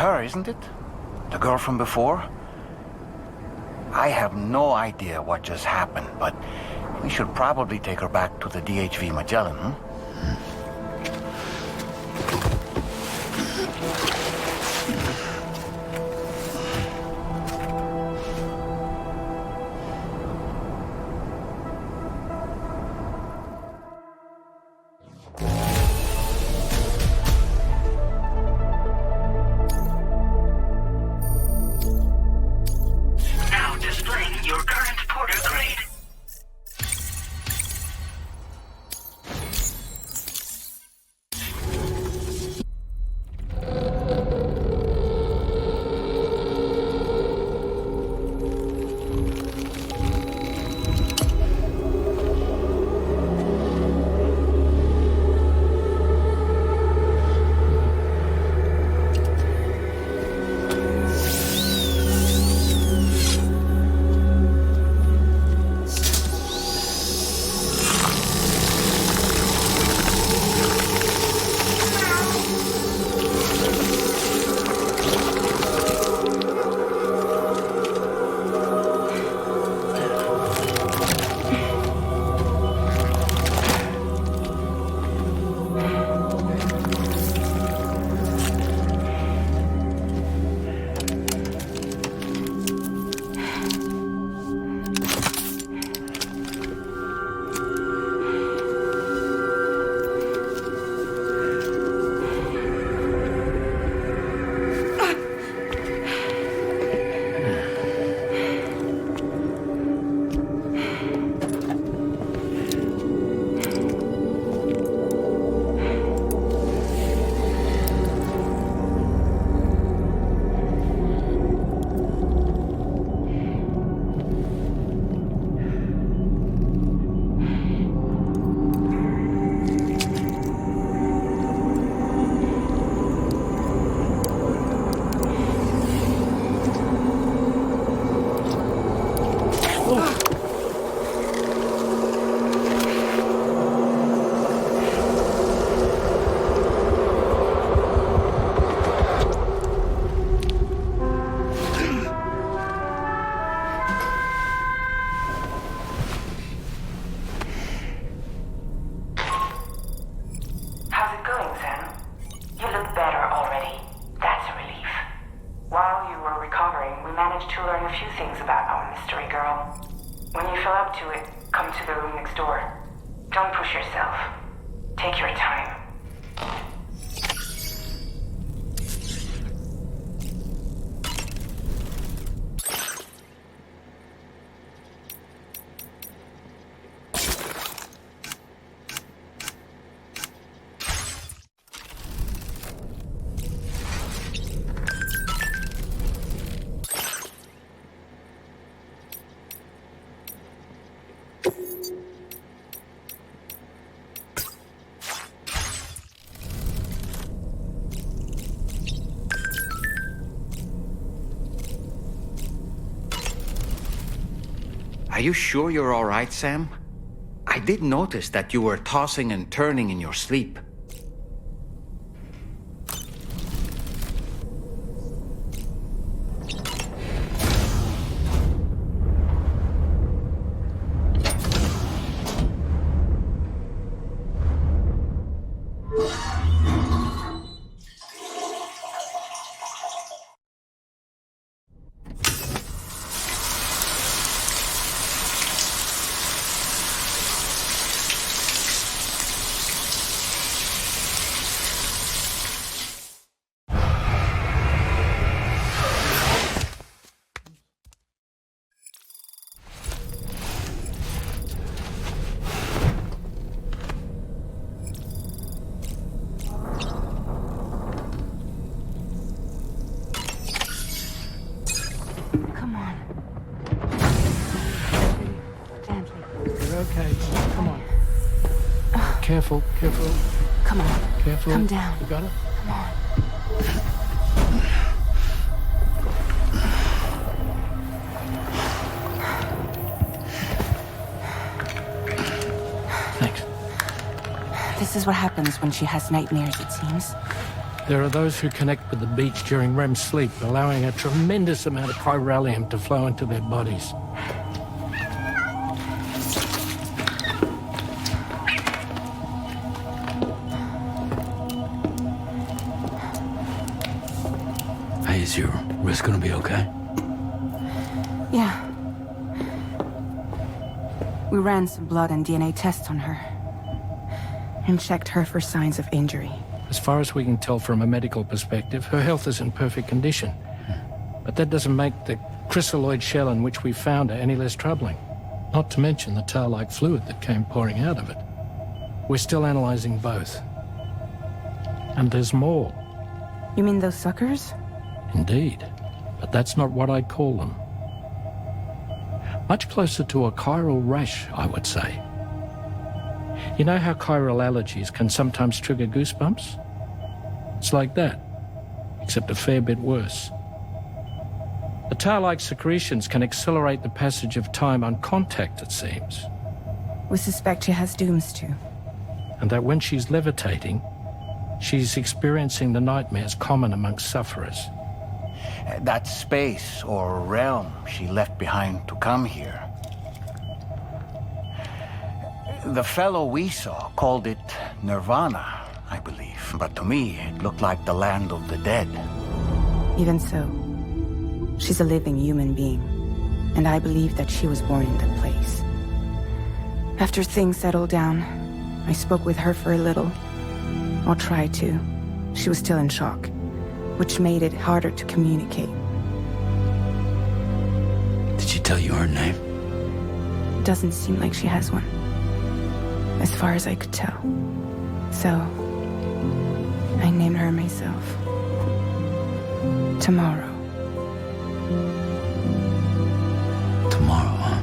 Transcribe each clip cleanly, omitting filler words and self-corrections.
Her, isn't it? The girl from before? I have no idea what just happened, but we should probably take her back to the DHV Magellan, hmm? Are you sure you're all right, Sam? I did notice that you were tossing and turning in your sleep. Gently. You're okay. Come on. Careful, careful, Come on. careful. Come down. You got it? Come on. Thanks. This is what happens when she has nightmares, it seems. There are those who connect with the beach during REM sleep, allowing a tremendous amount of chiralium to flow into their bodies. Hey, is your wrist gonna be okay? Yeah. We ran some blood and DNA tests on her. And checked her for signs of injury. As far as we can tell from a medical perspective, her health is in perfect condition. But that doesn't make the chrysaloid shell in which we found her any less troubling. Not to mention the tar-like fluid that came pouring out of it. We're still analyzing both. And there's more. You mean those suckers? Indeed. But that's not what I'd call them. Much closer to a chiral rash, I would say. You know how chiral allergies can sometimes trigger goosebumps? It's like that, except a fair bit worse. The tar-like secretions can accelerate the passage of time on contact, it seems. We suspect she has dooms too. And that when she's levitating, she's experiencing the nightmares common amongst sufferers. That space or realm she left behind to come here. The fellow we saw called it Nirvana, I believe. But to me, it looked like the land of the dead. Even so, she's a living human being. And I believe that she was born in that place. After things settled down, I spoke with her for a little. Or tried to. She was still in shock, which made it harder to communicate. Did she tell you her name? It doesn't seem like she has one. As far as I could tell. So, I named her myself. Tomorrow. Tomorrow, huh?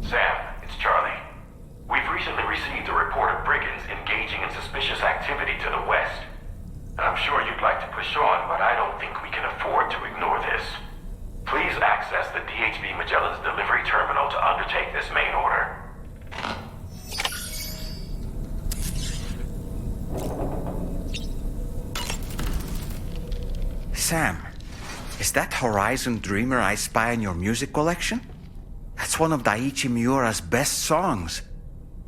Sam, it's Charlie. We've recently received a report of brigands engaging in suspicious activity to the west. I'm sure you'd like to push on, but I don't think we can afford to ignore this. Please access the DHV Magellan's delivery terminal to undertake this main order. Sam, is that Horizon Dreamer I spy in your music collection? That's one of Daiichi Miura's best songs.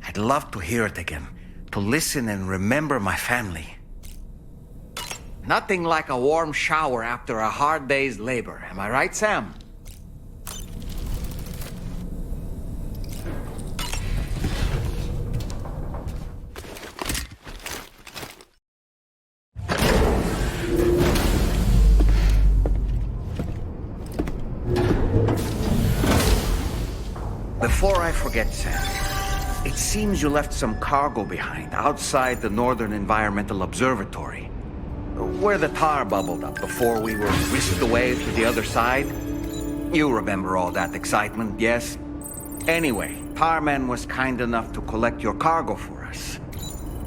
I'd love to hear it again, to listen and remember my family. Nothing like a warm shower after a hard day's labor, am I right, Sam? Before I forget, Sam, it seems you left some cargo behind outside the Northern Environmental Observatory, where the tar bubbled up before we were whisked away to the other side. You remember all that excitement, yes? Anyway, Tarman was kind enough to collect your cargo for us.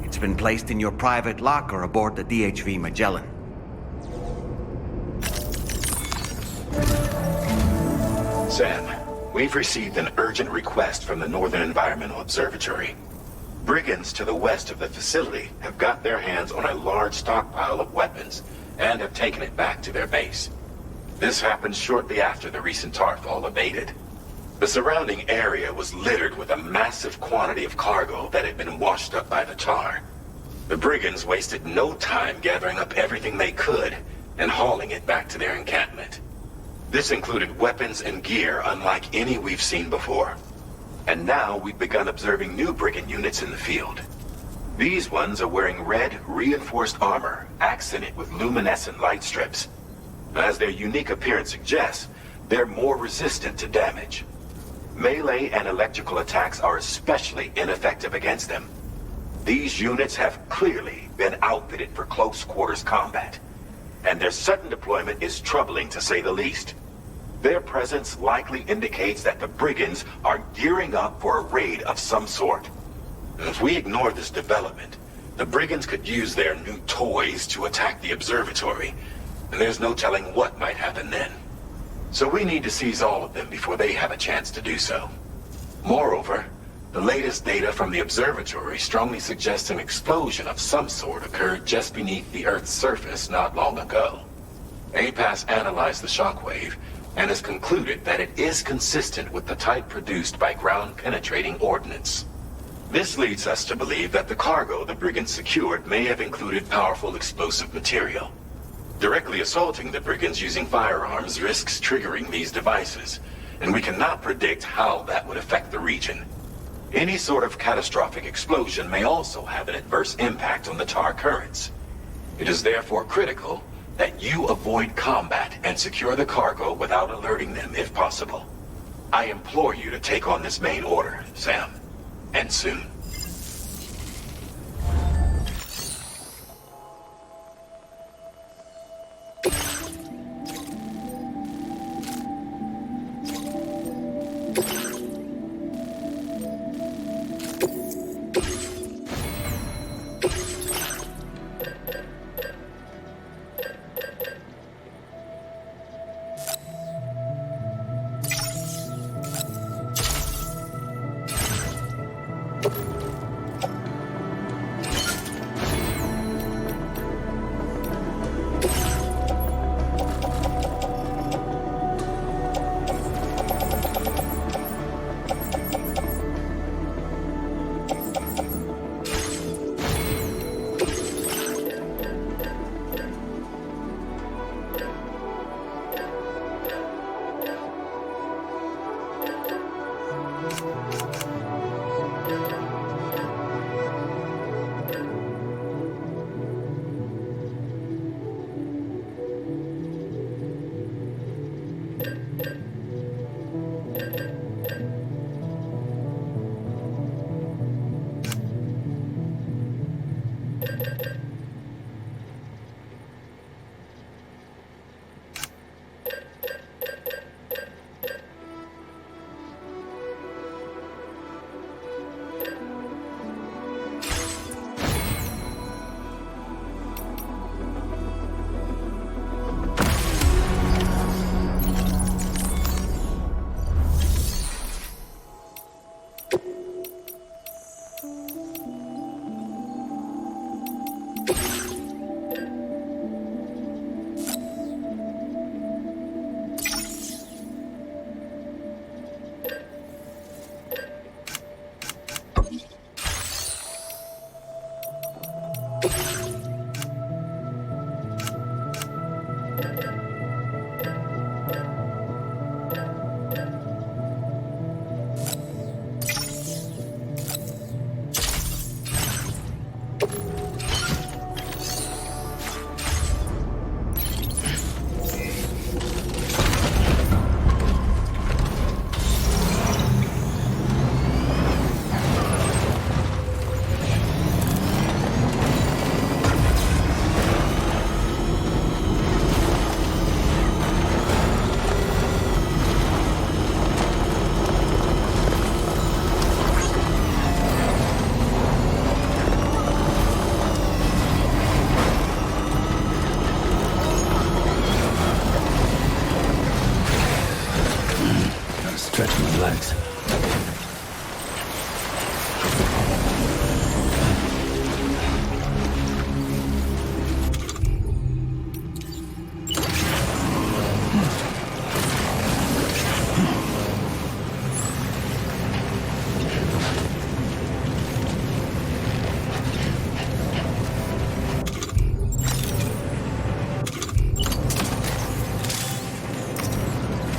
It's been placed in your private locker aboard the DHV Magellan. Sam, we've received an urgent request from the Northern Environmental Observatory. Brigands to the west of the facility have got their hands on a large stockpile of weapons and have taken it back to their base. This happened shortly after the recent tarfall abated. The surrounding area was littered with a massive quantity of cargo that had been washed up by the tar. The brigands wasted no time gathering up everything they could and hauling it back to their encampment. This included weapons and gear unlike any we've seen before. And now we've begun observing new brigand units in the field. These ones are wearing red, reinforced armor, accented with luminescent light strips. As their unique appearance suggests, they're more resistant to damage. Melee and electrical attacks are especially ineffective against them. These units have clearly been outfitted for close quarters combat, and their sudden deployment is troubling to say the least. Their presence likely indicates that the brigands are gearing up for a raid of some sort. If we ignore this development, the brigands could use their new toys to attack the observatory, and there's no telling what might happen then. So we need to seize all of them before they have a chance to do so. Moreover, the latest data from the observatory strongly suggests an explosion of some sort occurred just beneath the Earth's surface not long ago. APAS analyzed the shockwave and has concluded that it is consistent with the type produced by ground-penetrating ordnance. This leads us to believe that the cargo the brigands secured may have included powerful explosive material. Directly assaulting the brigands using firearms risks triggering these devices, and we cannot predict how that would affect the region. Any sort of catastrophic explosion may also have an adverse impact on the tar currents. It is therefore critical that you avoid combat and secure the cargo without alerting them if possible. I implore you to take on this main order, Sam. And soon.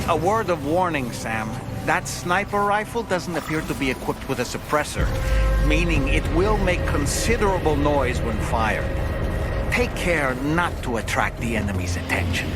A word of warning, Sam. That sniper rifle doesn't appear to be equipped with a suppressor, meaning it will make considerable noise when fired. Take care not to attract the enemy's attention.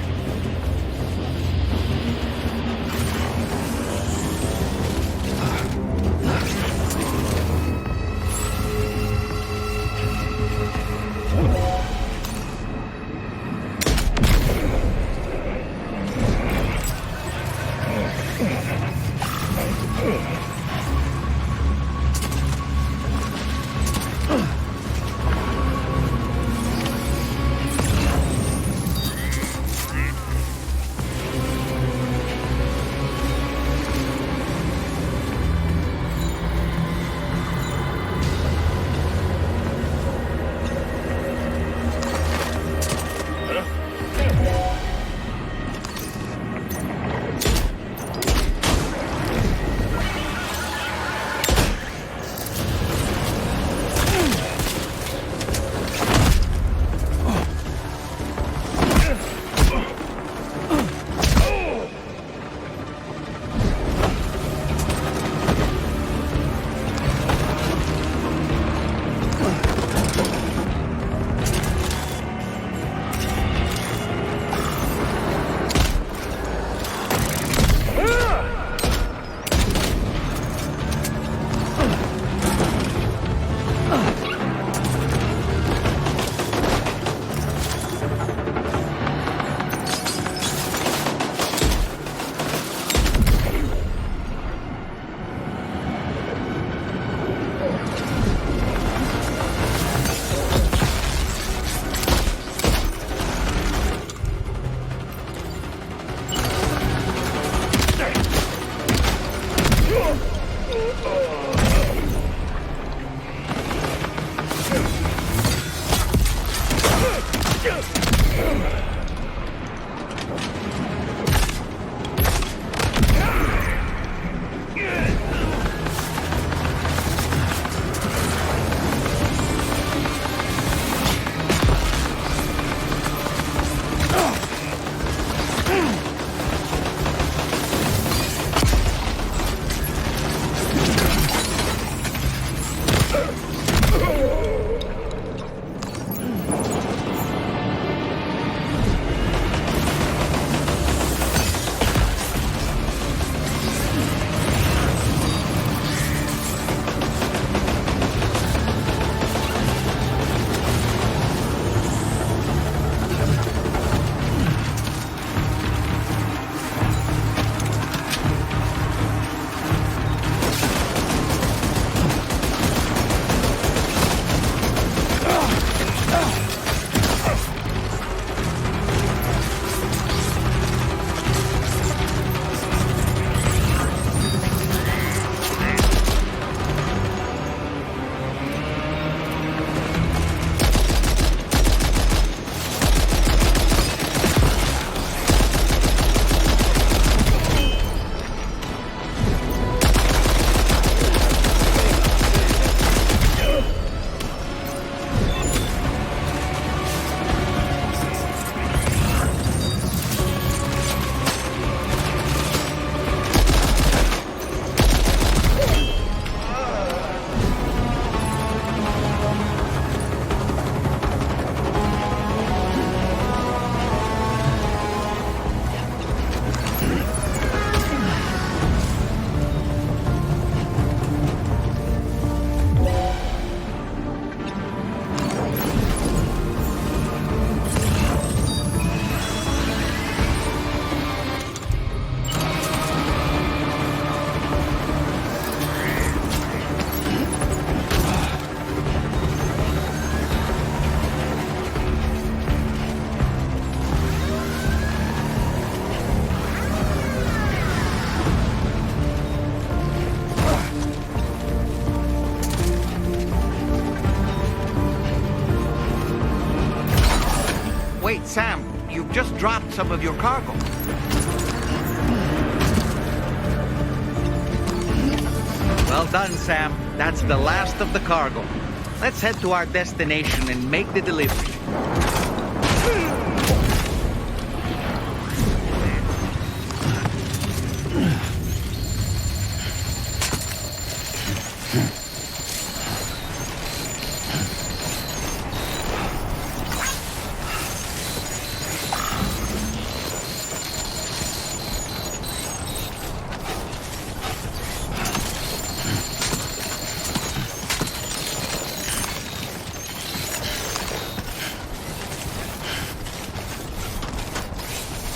Wait, Sam, you've just dropped some of your cargo. Well done, Sam. That's the last of the cargo. Let's head to our destination and make the delivery.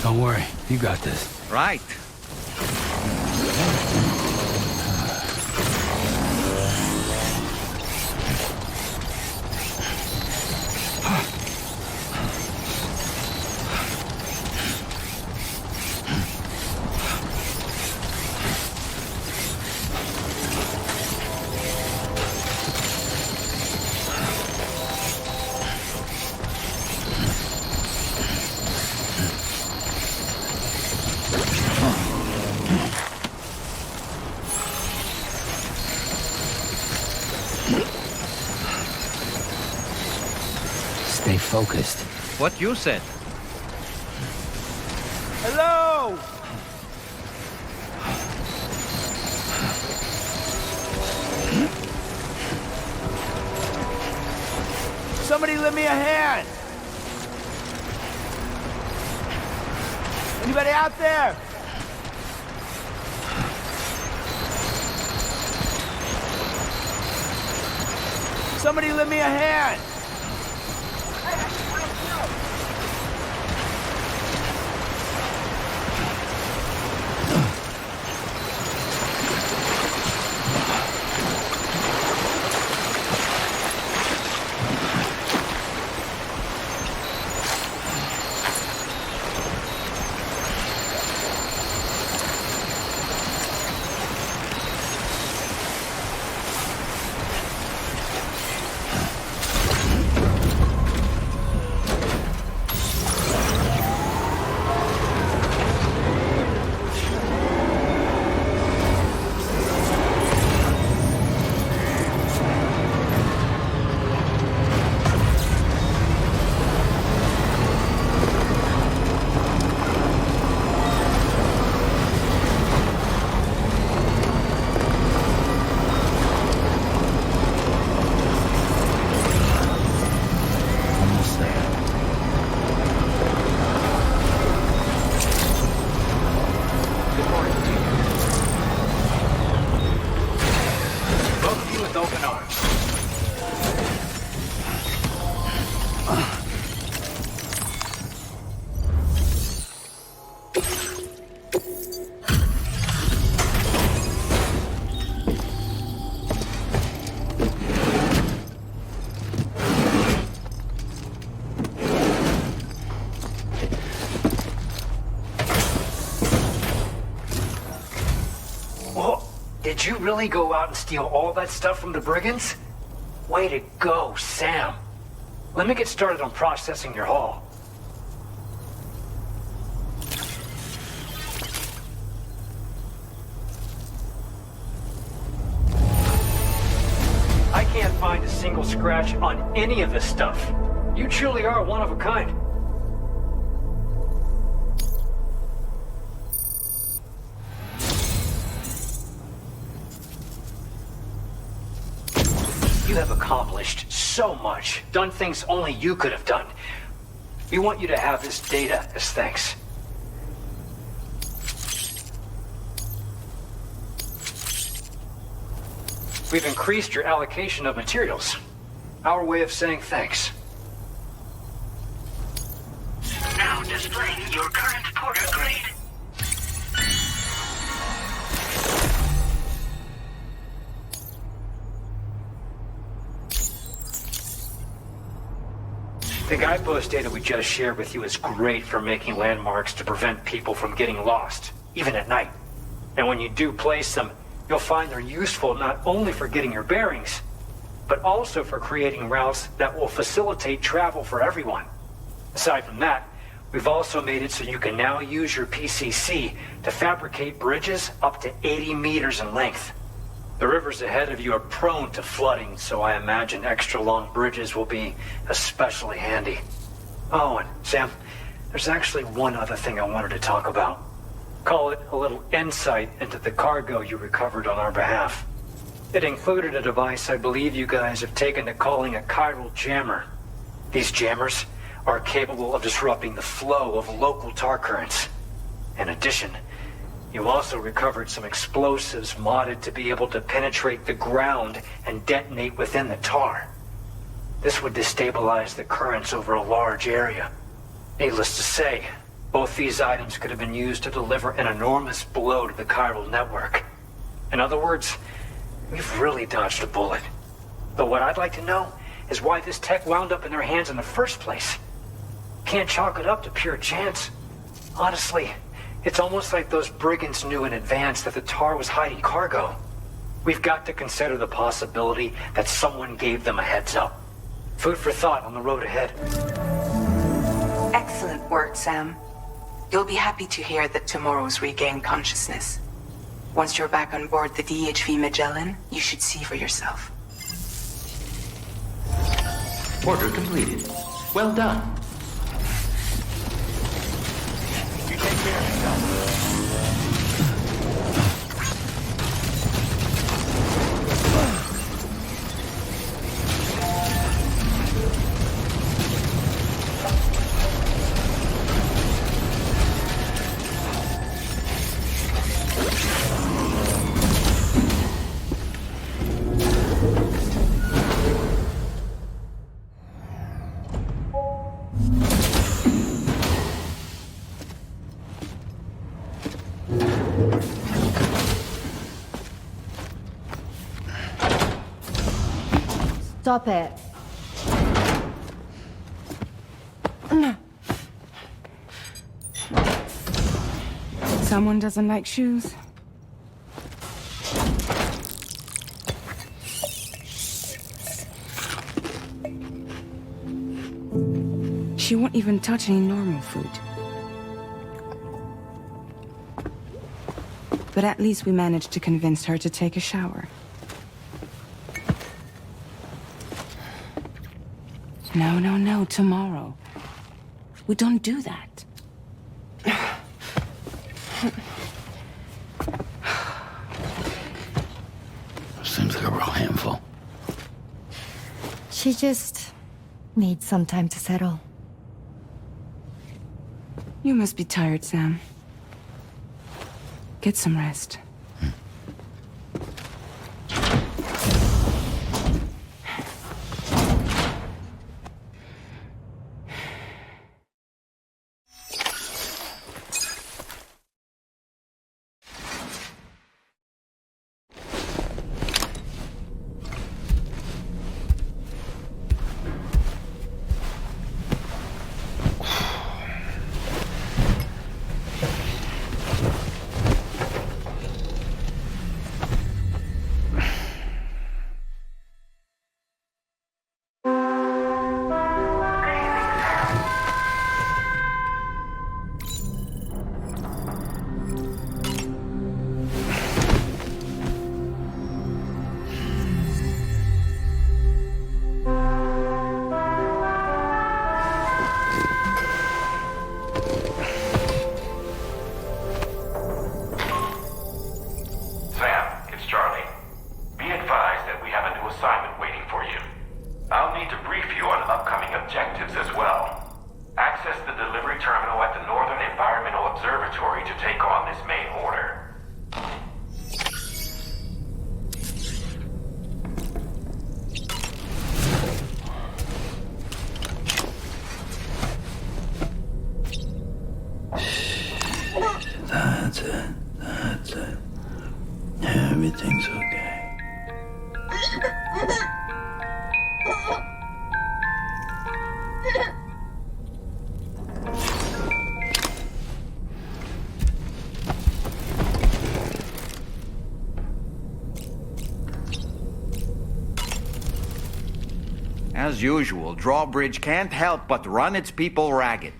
Don't worry, you got this. Right. Stay focused. What you said. Hello! Somebody lend me a hand! Anybody out there? Somebody lend me a hand! open arms. Did you really go out and steal all that stuff from the brigands? Way to go, Sam. Let me get started on processing your haul. I can't find a single scratch on any of this stuff. You truly are one of a kind. You have accomplished so much, done things only you could have done. We want you to have this data as thanks. We've increased your allocation of materials. Our way of saying thanks. Now displaying your current porter grade. The guidepost data we just shared with you is great for making landmarks to prevent people from getting lost, even at night. And when you do place them, you'll find they're useful not only for getting your bearings, but also for creating routes that will facilitate travel for everyone. Aside from that, we've also made it so you can now use your PCC to fabricate bridges up to 80 meters in length. The rivers ahead of you are prone to flooding, so I imagine extra long bridges will be especially handy. Oh, and Sam, there's actually one other thing I wanted to talk about. Call it a little insight into the cargo you recovered on our behalf. It included a device I believe you guys have taken to calling a chiral jammer. These jammers are capable of disrupting the flow of local tar currents. In addition, you also recovered some explosives modded to be able to penetrate the ground and detonate within the tar. This would destabilize the currents over a large area. Needless to say, both these items could have been used to deliver an enormous blow to the chiral network. In other words, we've really dodged a bullet. But what I'd like to know is why this tech wound up in their hands in the first place. Can't chalk it up to pure chance. Honestly, it's almost like those brigands knew in advance that the tar was hiding cargo. We've got to consider the possibility that someone gave them a heads up. Food for thought on the road ahead. Excellent work, Sam. You'll be happy to hear that tomorrow's regained consciousness. Once you're back on board the DHV Magellan, you should see for yourself. Order completed. Well done. You take care of yourself. Stop it. Someone doesn't like shoes? She won't even touch any normal food. But at least we managed to convince her to take a shower. No, tomorrow. We don't do that. Seems like a real handful. She just needs some time to settle. You must be tired, Sam. Get some rest. main order. That's it. That's it. Everything's okay. As usual, Drawbridge can't help but run its people ragged.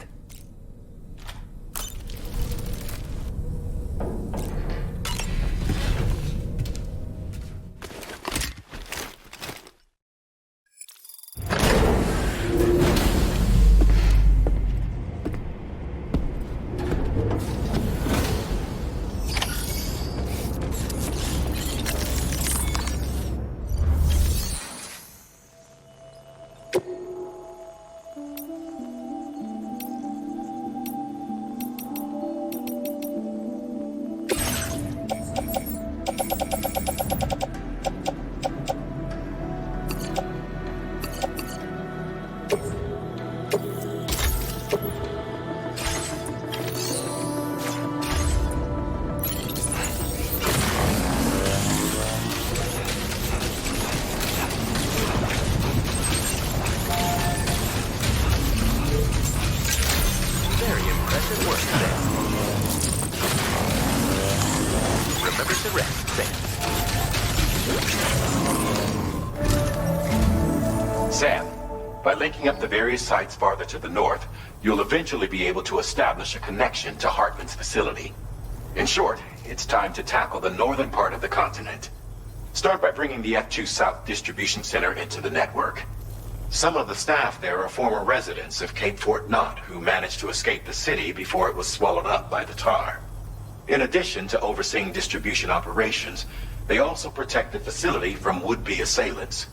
Sam, by linking up the various sites farther to the north, you'll eventually be able to establish a connection to Hartman's facility. In short, it's time to tackle the northern part of the continent. Start by bringing the F2 South Distribution Center into the network. Some of the staff there are former residents of Cape Fort Knott who managed to escape the city before it was swallowed up by the tar. In addition to overseeing distribution operations, they also protect the facility from would-be assailants.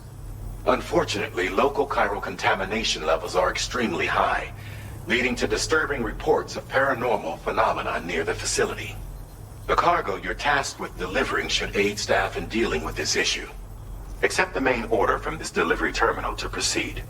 Unfortunately, local chiral contamination levels are extremely high, leading to disturbing reports of paranormal phenomena near the facility. The cargo you're tasked with delivering should aid staff in dealing with this issue. Accept the main order from this delivery terminal to proceed.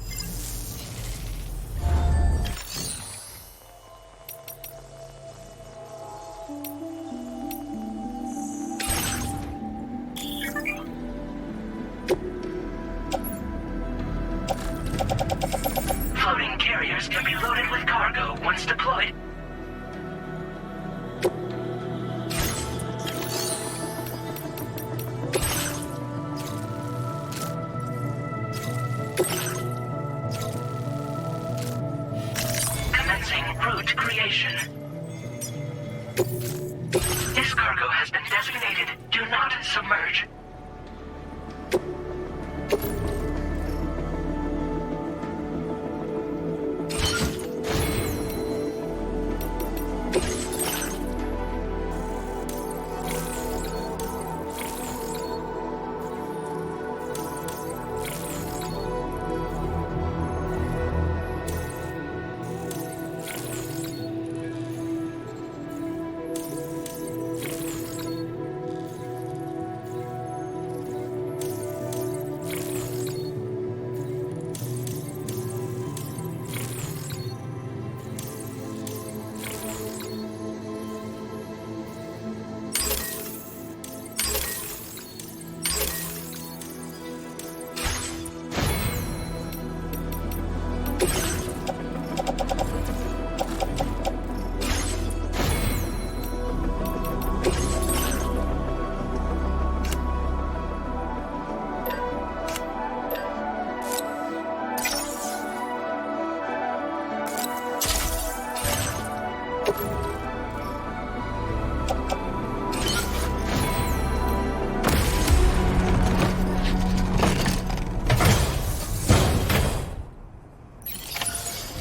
Floating carriers can be loaded with cargo once deployed. Commencing route creation. This cargo has been designated Do Not Submerge.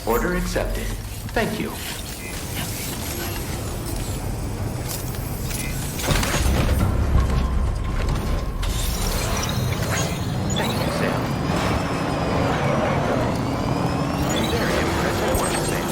Order accepted. Thank you. Thank you, Sam. Very impressive work, Sam.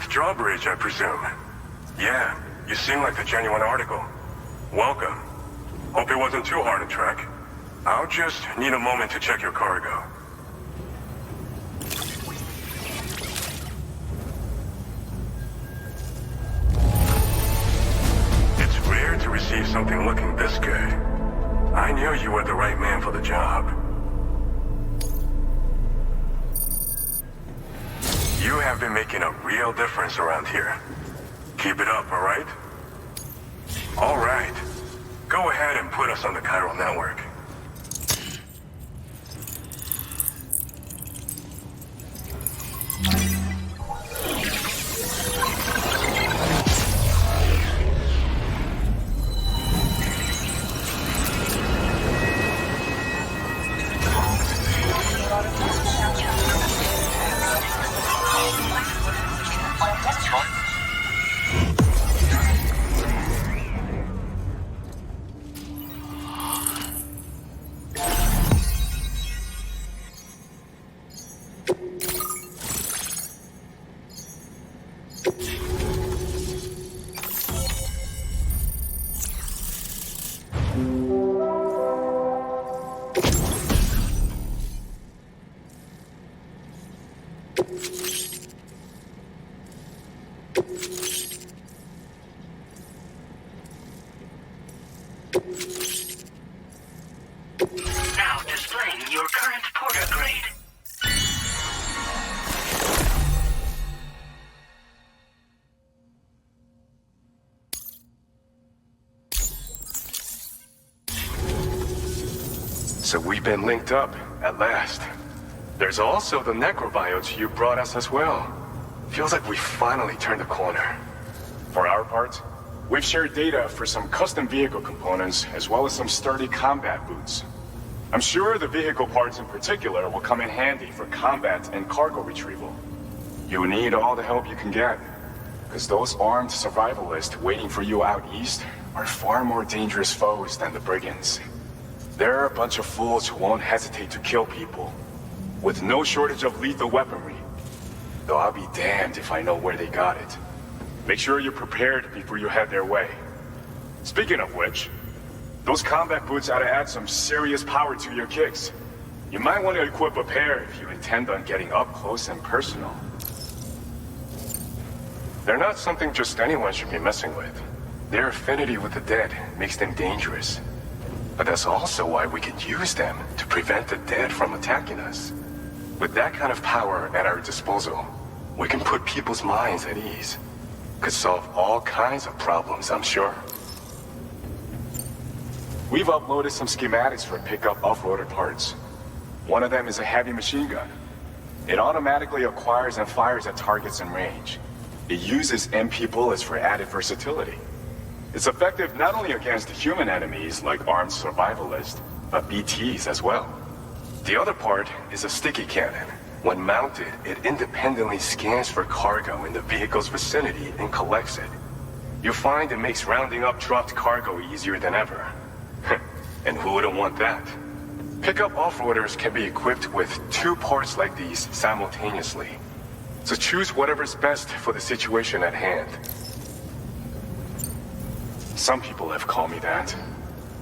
with drawbridge, I presume. Yeah, you seem like the genuine article. Welcome. Hope it wasn't too hard to track. I'll just need a moment to check your cargo. It's rare to receive something looking this good. I knew you were the right man for the job. You have been making a real difference around here. Keep it up, all right? All right. Go ahead and put us on the chiral network. Now displaying your current porter grade. So we've been linked up, at last. There's also the necrobiotes you brought us as well. Feels like we finally turned the corner. For our part, we've shared data for some custom vehicle components as well as some sturdy combat boots. I'm sure the vehicle parts in particular will come in handy for combat and cargo retrieval. You need all the help you can get, because those armed survivalists waiting for you out east are far more dangerous foes than the brigands. They're a bunch of fools who won't hesitate to kill people, with no shortage of lethal weaponry. Though I'll be damned if I know where they got it. Make sure you're prepared before you head their way. Speaking of which, those combat boots ought to add some serious power to your kicks. You might want to equip a pair if you intend on getting up close and personal. They're not something just anyone should be messing with. Their affinity with the dead makes them dangerous. But that's also why we can use them to prevent the dead from attacking us. With that kind of power at our disposal, we can put people's minds at ease. Could solve all kinds of problems, I'm sure. We've uploaded some schematics for pickup off-roader parts. One of them is a heavy machine gun. It automatically acquires and fires at targets in range. It uses MP bullets for added versatility. It's effective not only against human enemies like armed survivalists, but BTs as well. The other part is a sticky cannon. When mounted, it independently scans for cargo in the vehicle's vicinity and collects it. You'll find it makes rounding up dropped cargo easier than ever. And who wouldn't want that? Pickup off-roaders can be equipped with 2 parts like these simultaneously. So choose whatever's best for the situation at hand. Some people have called me that.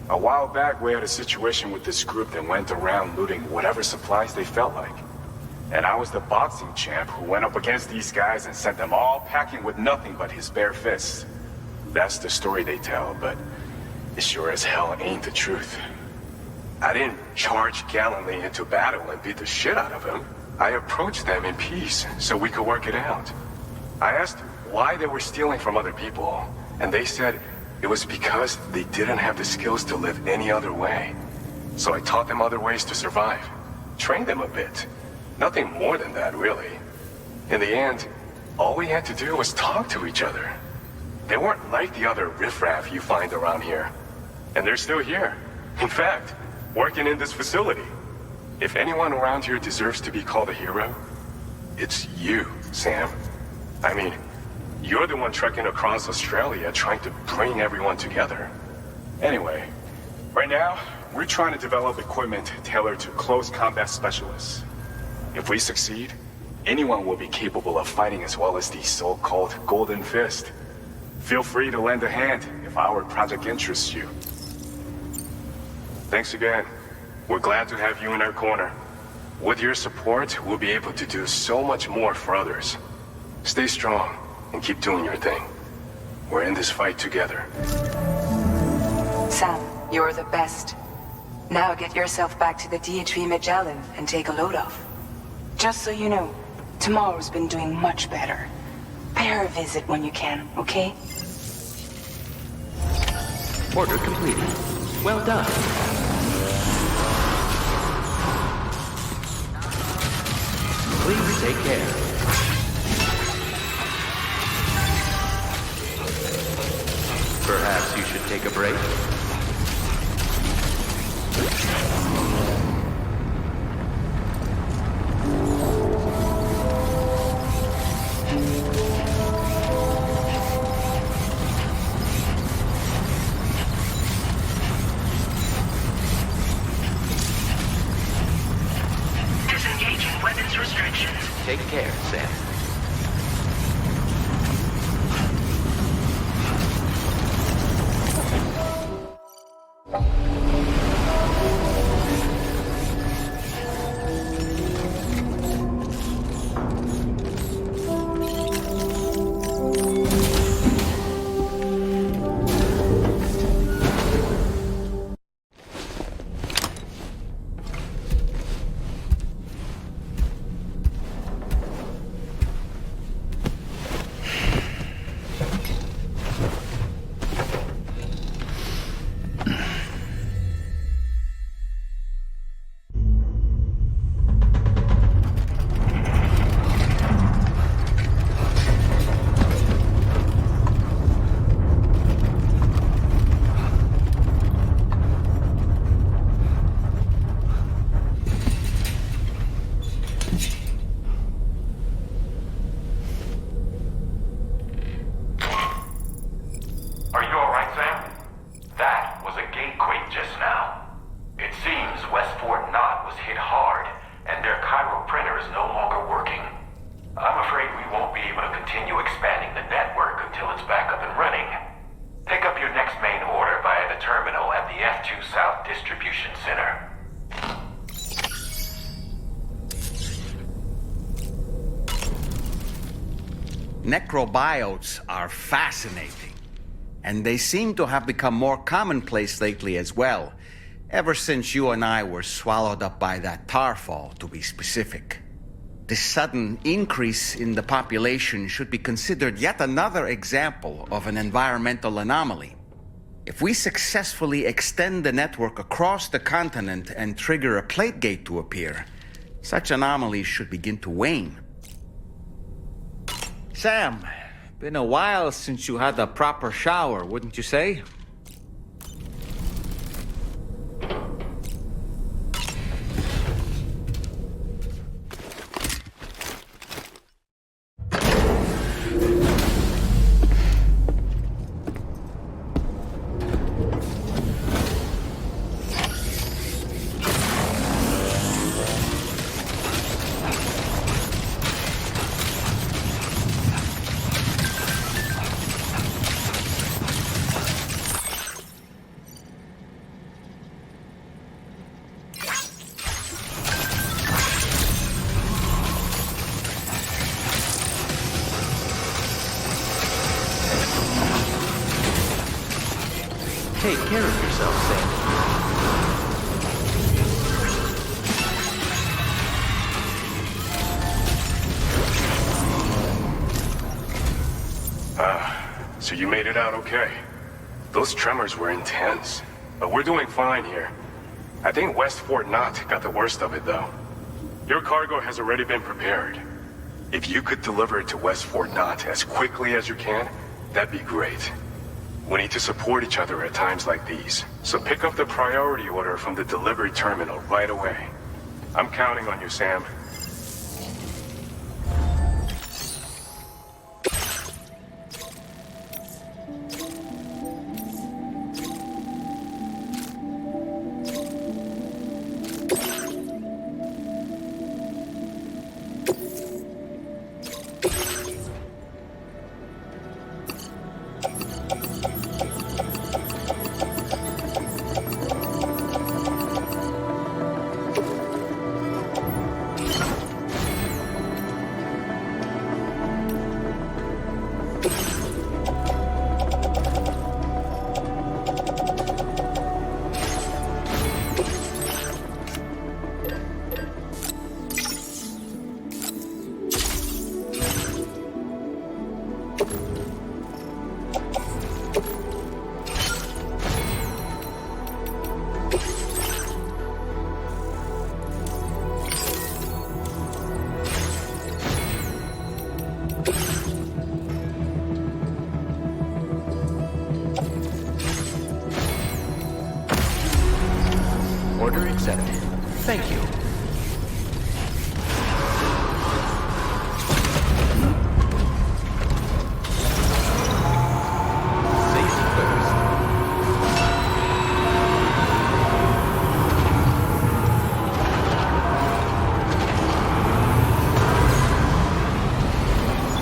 A while back, we had a situation with this group that went around looting whatever supplies they felt like. And I was the boxing champ who went up against these guys and sent them all packing with nothing but his bare fists. That's the story they tell, but it sure as hell ain't the truth. I didn't charge gallantly into battle and beat the shit out of them. I approached them in peace so we could work it out. I asked why they were stealing from other people, and they said it was because they didn't have the skills to live any other way. So I taught them other ways to survive. Trained them a bit. Nothing more than that, really. In the end, all we had to do was talk to each other. They weren't like the other riffraff you find around here. And they're still here. In fact, working in this facility. If anyone around here deserves to be called a hero, it's you, Sam. I mean, you're the one trekking across Australia trying to bring everyone together. Anyway, right now, we're trying to develop equipment tailored to close combat specialists. If we succeed, anyone will be capable of fighting as well as the so-called Golden Fist. Feel free to lend a hand if our project interests you. Thanks again. We're glad to have you in our corner. With your support, we'll be able to do so much more for others. Stay strong and keep doing your thing. We're in this fight together. Sam, you're the best. Now get yourself back to the DHV Magellan and take a load off. Just so you know, tomorrow's been doing much better. Pay her a visit when you can, okay? Order completed. Well done. Please take care. Perhaps you should take a break. Disengaging weapons restrictions. Take care, Sam. Necrobiotes are fascinating, and they seem to have become more commonplace lately as well, ever since you and I were swallowed up by that tar fall, to be specific. This sudden increase in the population should be considered yet another example of an environmental anomaly. If we successfully extend the network across the continent and trigger a plate gate to appear, such anomalies should begin to wane. Sam, been a while since you had a proper shower, wouldn't you say? Take care of yourself, Sam. So you made it out okay. Those tremors were intense, but we're doing fine here. I think West Fort Knott got the worst of it, though. Your cargo has already been prepared. If you could deliver it to West Fort Knott as quickly as you can, that'd be great. We need to support each other at times like these, so pick up the priority order from the delivery terminal right away. I'm counting on you, Sam. Order accepted. Thank you. Safety first.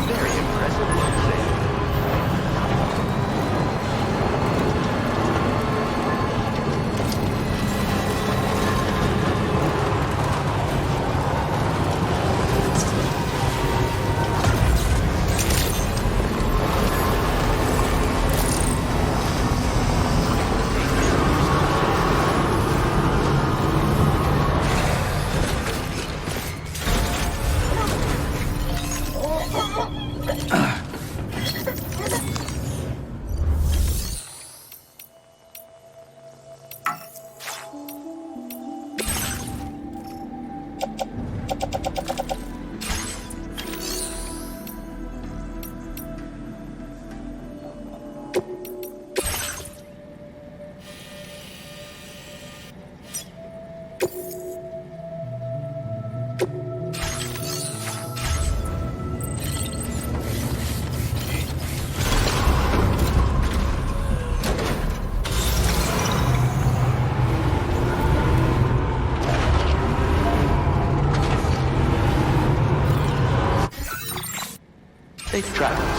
Very impressive work, Sam. Safe travels.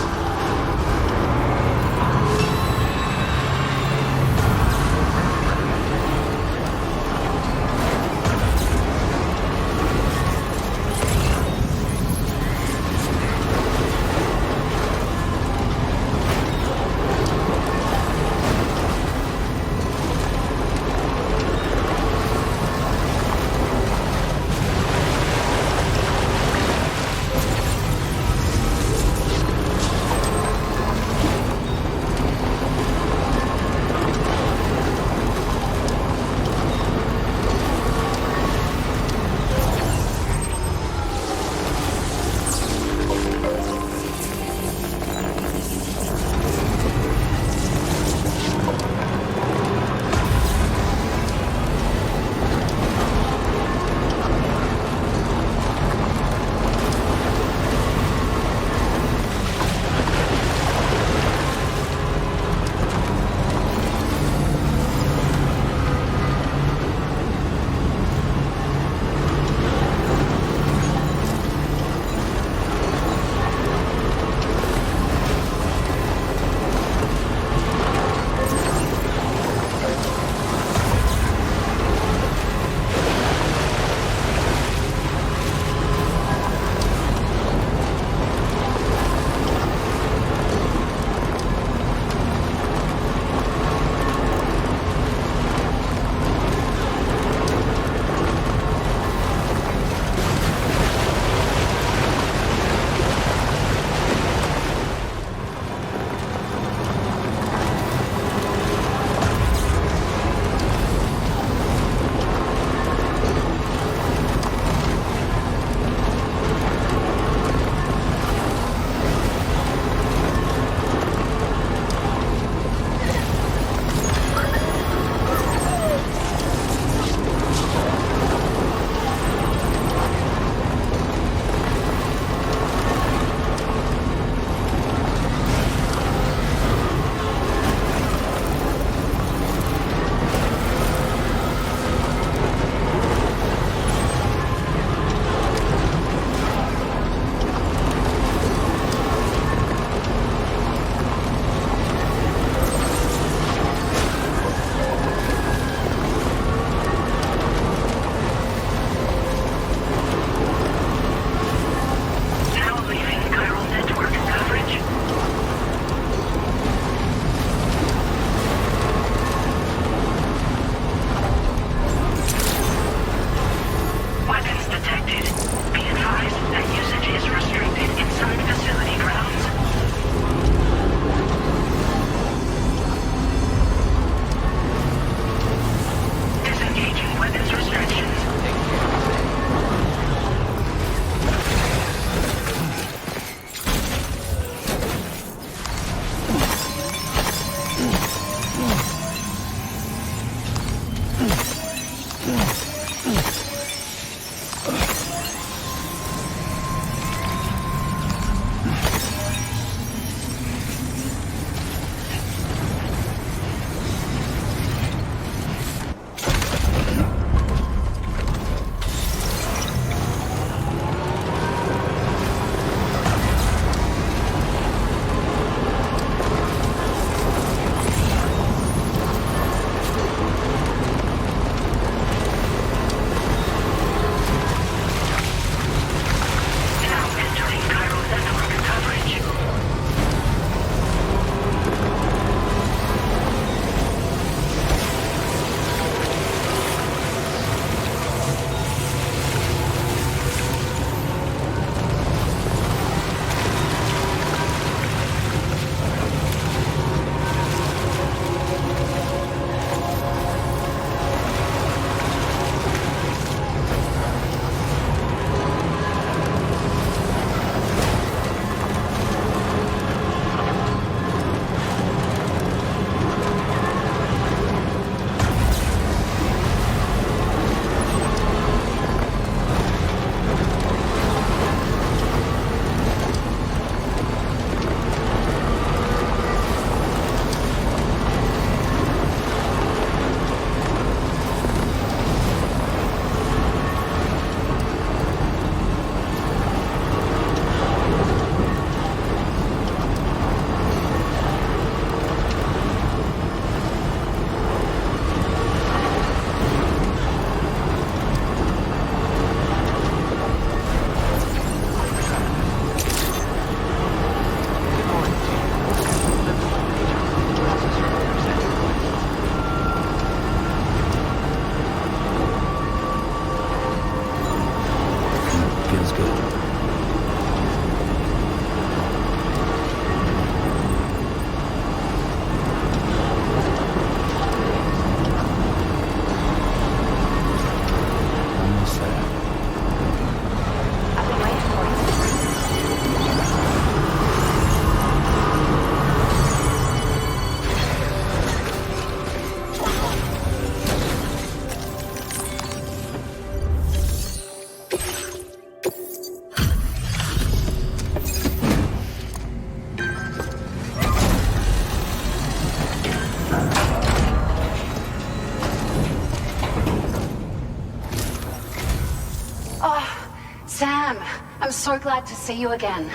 Sam, I'm so glad to see you again.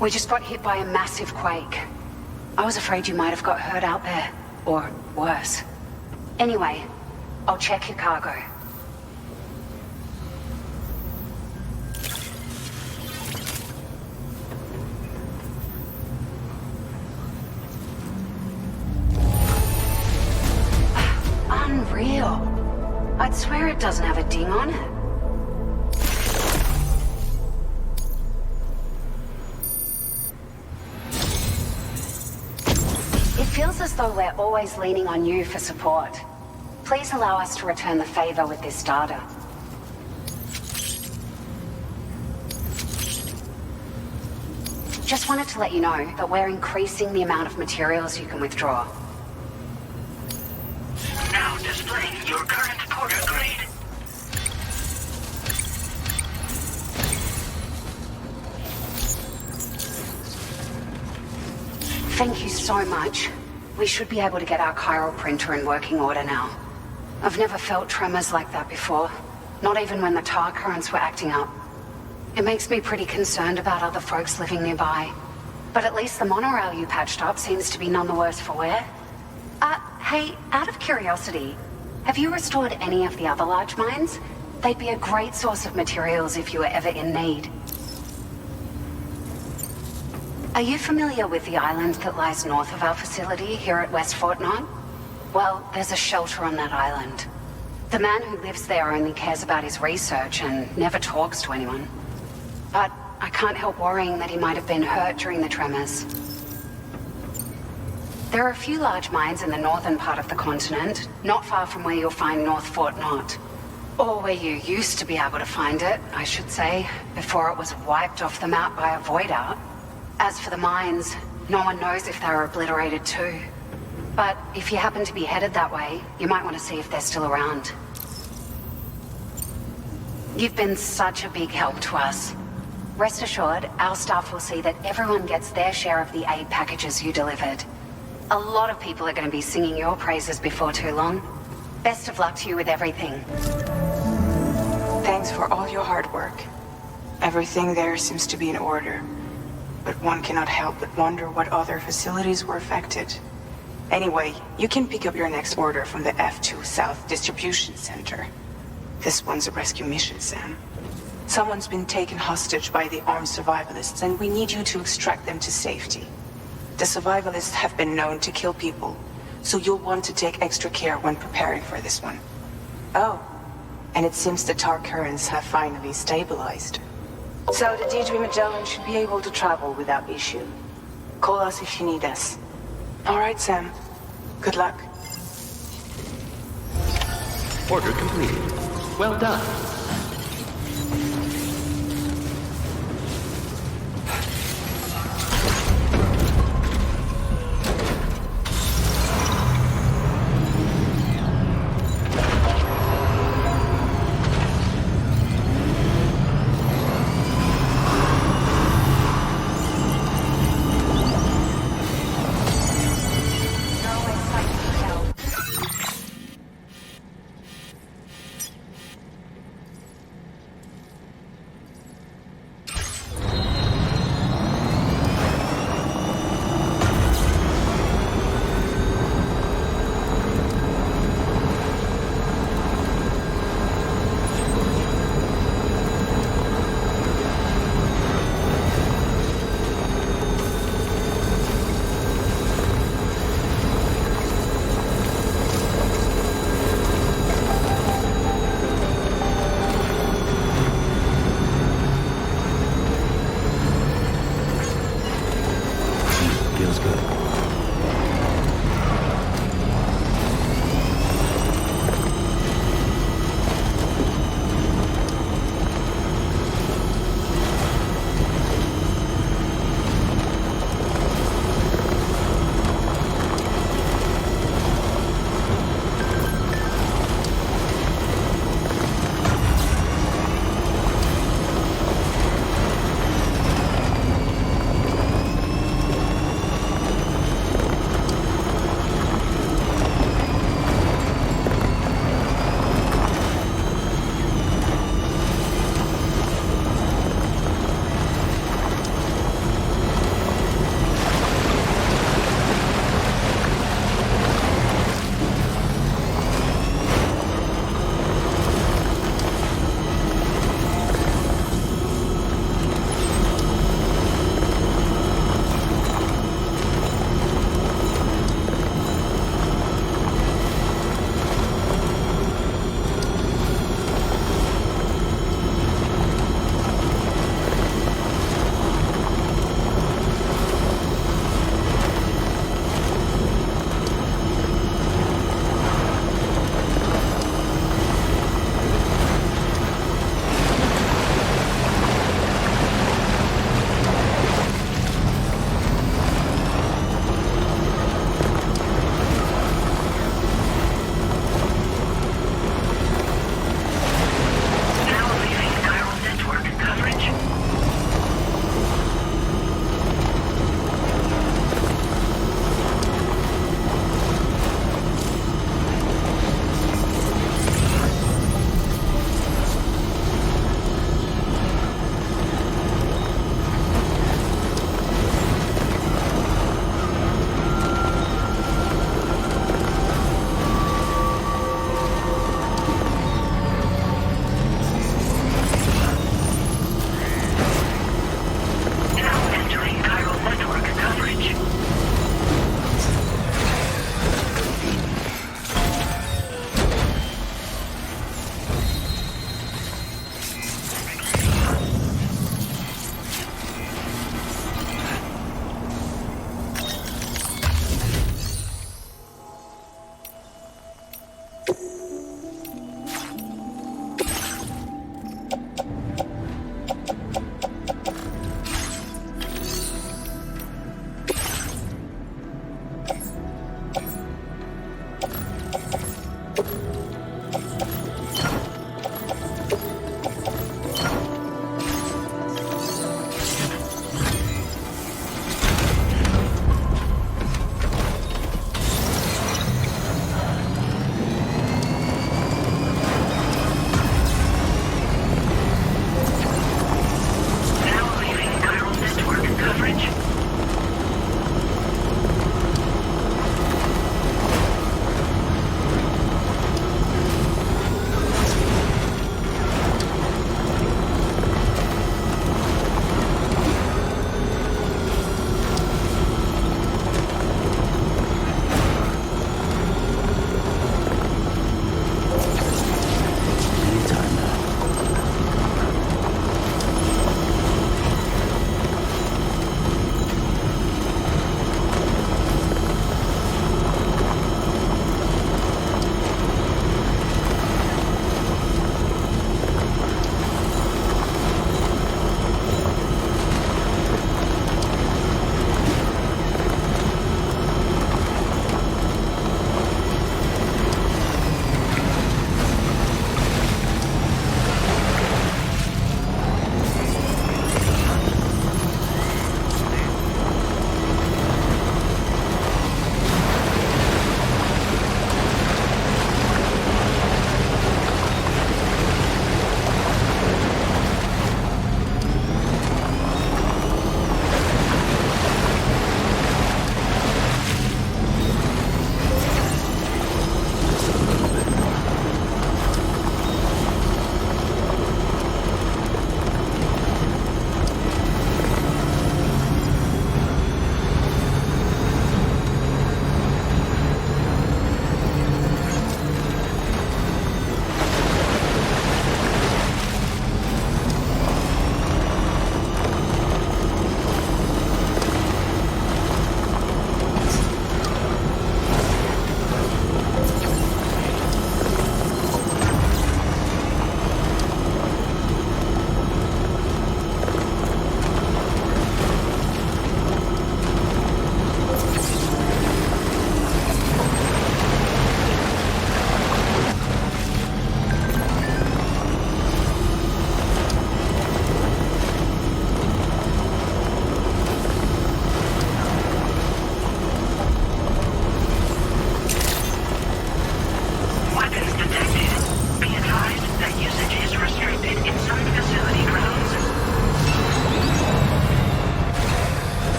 We just got hit by a massive quake. I was afraid you might have got hurt out there, or worse. Anyway, I'll check your cargo. Unreal. I'd swear it doesn't have a ding on it. It feels as though we're always leaning on you for support. Please allow us to return the favor with this data. Just wanted to let you know that we're increasing the amount of materials you can withdraw. Now displaying your current porter grade. Thank you so much. We should be able to get our chiral printer in working order now. I've never felt tremors like that before, not even when the tar currents were acting up. It makes me pretty concerned about other folks living nearby. But at least the monorail you patched up seems to be none the worse for wear. Hey, out of curiosity, have you restored any of the other large mines? They'd be a great source of materials if you were ever in need. Are you familiar with the island that lies north of our facility here at West Fort Knox? Well, there's a shelter on that island. The man who lives there only cares about his research and never talks to anyone. But I can't help worrying that he might have been hurt during the tremors. There are a few large mines in the northern part of the continent, not far from where you'll find North Fort Knox. Or where you used to be able to find it, I should say, before it was wiped off the map by a void out. As for the mines, no one knows if they were obliterated too. But if you happen to be headed that way, you might want to see if they're still around. You've been such a big help to us. Rest assured, our staff will see that everyone gets their share of the aid packages you delivered. A lot of people are going to be singing your praises before too long. Best of luck to you with everything. Thanks for all your hard work. Everything there seems to be in order. But one cannot help but wonder what other facilities were affected. Anyway, you can pick up your next order from the F2 South Distribution Center. This one's a rescue mission, Sam. Someone's been taken hostage by the armed survivalists, and we need you to extract them to safety. The survivalists have been known to kill people, so you'll want to take extra care when preparing for this one. Oh, and it seems the tar currents have finally stabilized. So the DHV Magellan should be able to travel without issue. Call us if you need us. All right, Sam. Good luck. Order completed. Well done.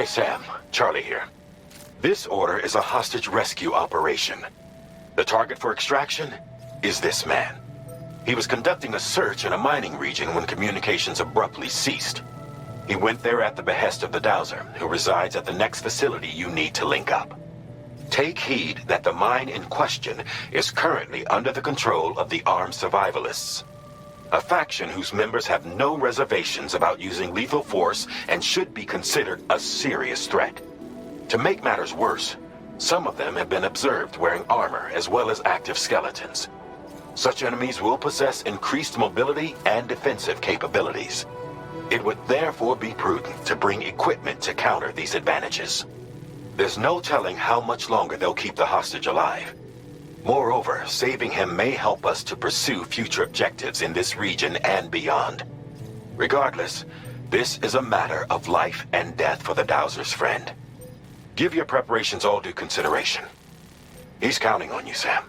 Hey, Sam. Charlie here. This order is a hostage rescue operation. The target for extraction is this man. He was conducting a search in a mining region when communications abruptly ceased. He went there at the behest of the Dowser, who resides at the next facility you need to link up. Take heed that the mine in question is currently under the control of the armed survivalists, a faction whose members have no reservations about using lethal force and should be considered a serious threat. To make matters worse, some of them have been observed wearing armor as well as active skeletons. Such enemies will possess increased mobility and defensive capabilities. It would therefore be prudent to bring equipment to counter these advantages. There's no telling how much longer they'll keep the hostage alive. Moreover, saving him may help us to pursue future objectives in this region and beyond. Regardless, this is a matter of life and death for the Dowser's friend. Give your preparations all due consideration. He's counting on you, Sam.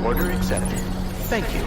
Order accepted. Thank you.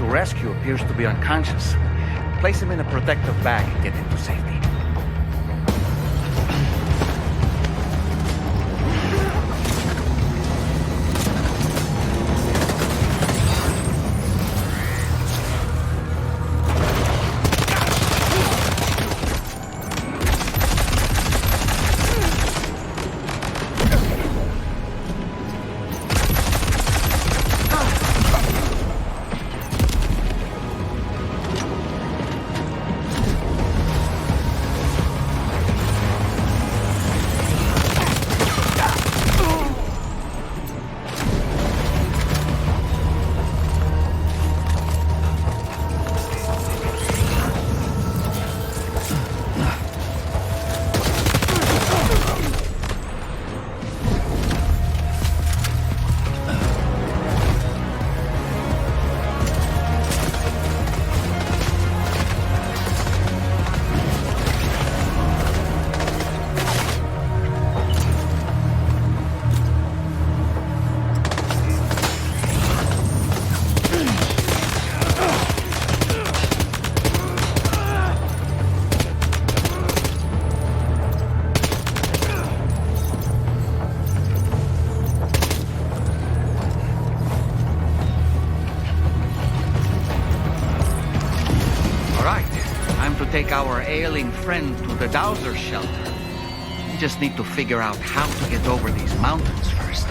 to rescue appears to be unconscious. Place him in a protective bag and get him to safety. Take our ailing friend to the Dowser shelter. We just need to figure out how to get over these mountains first.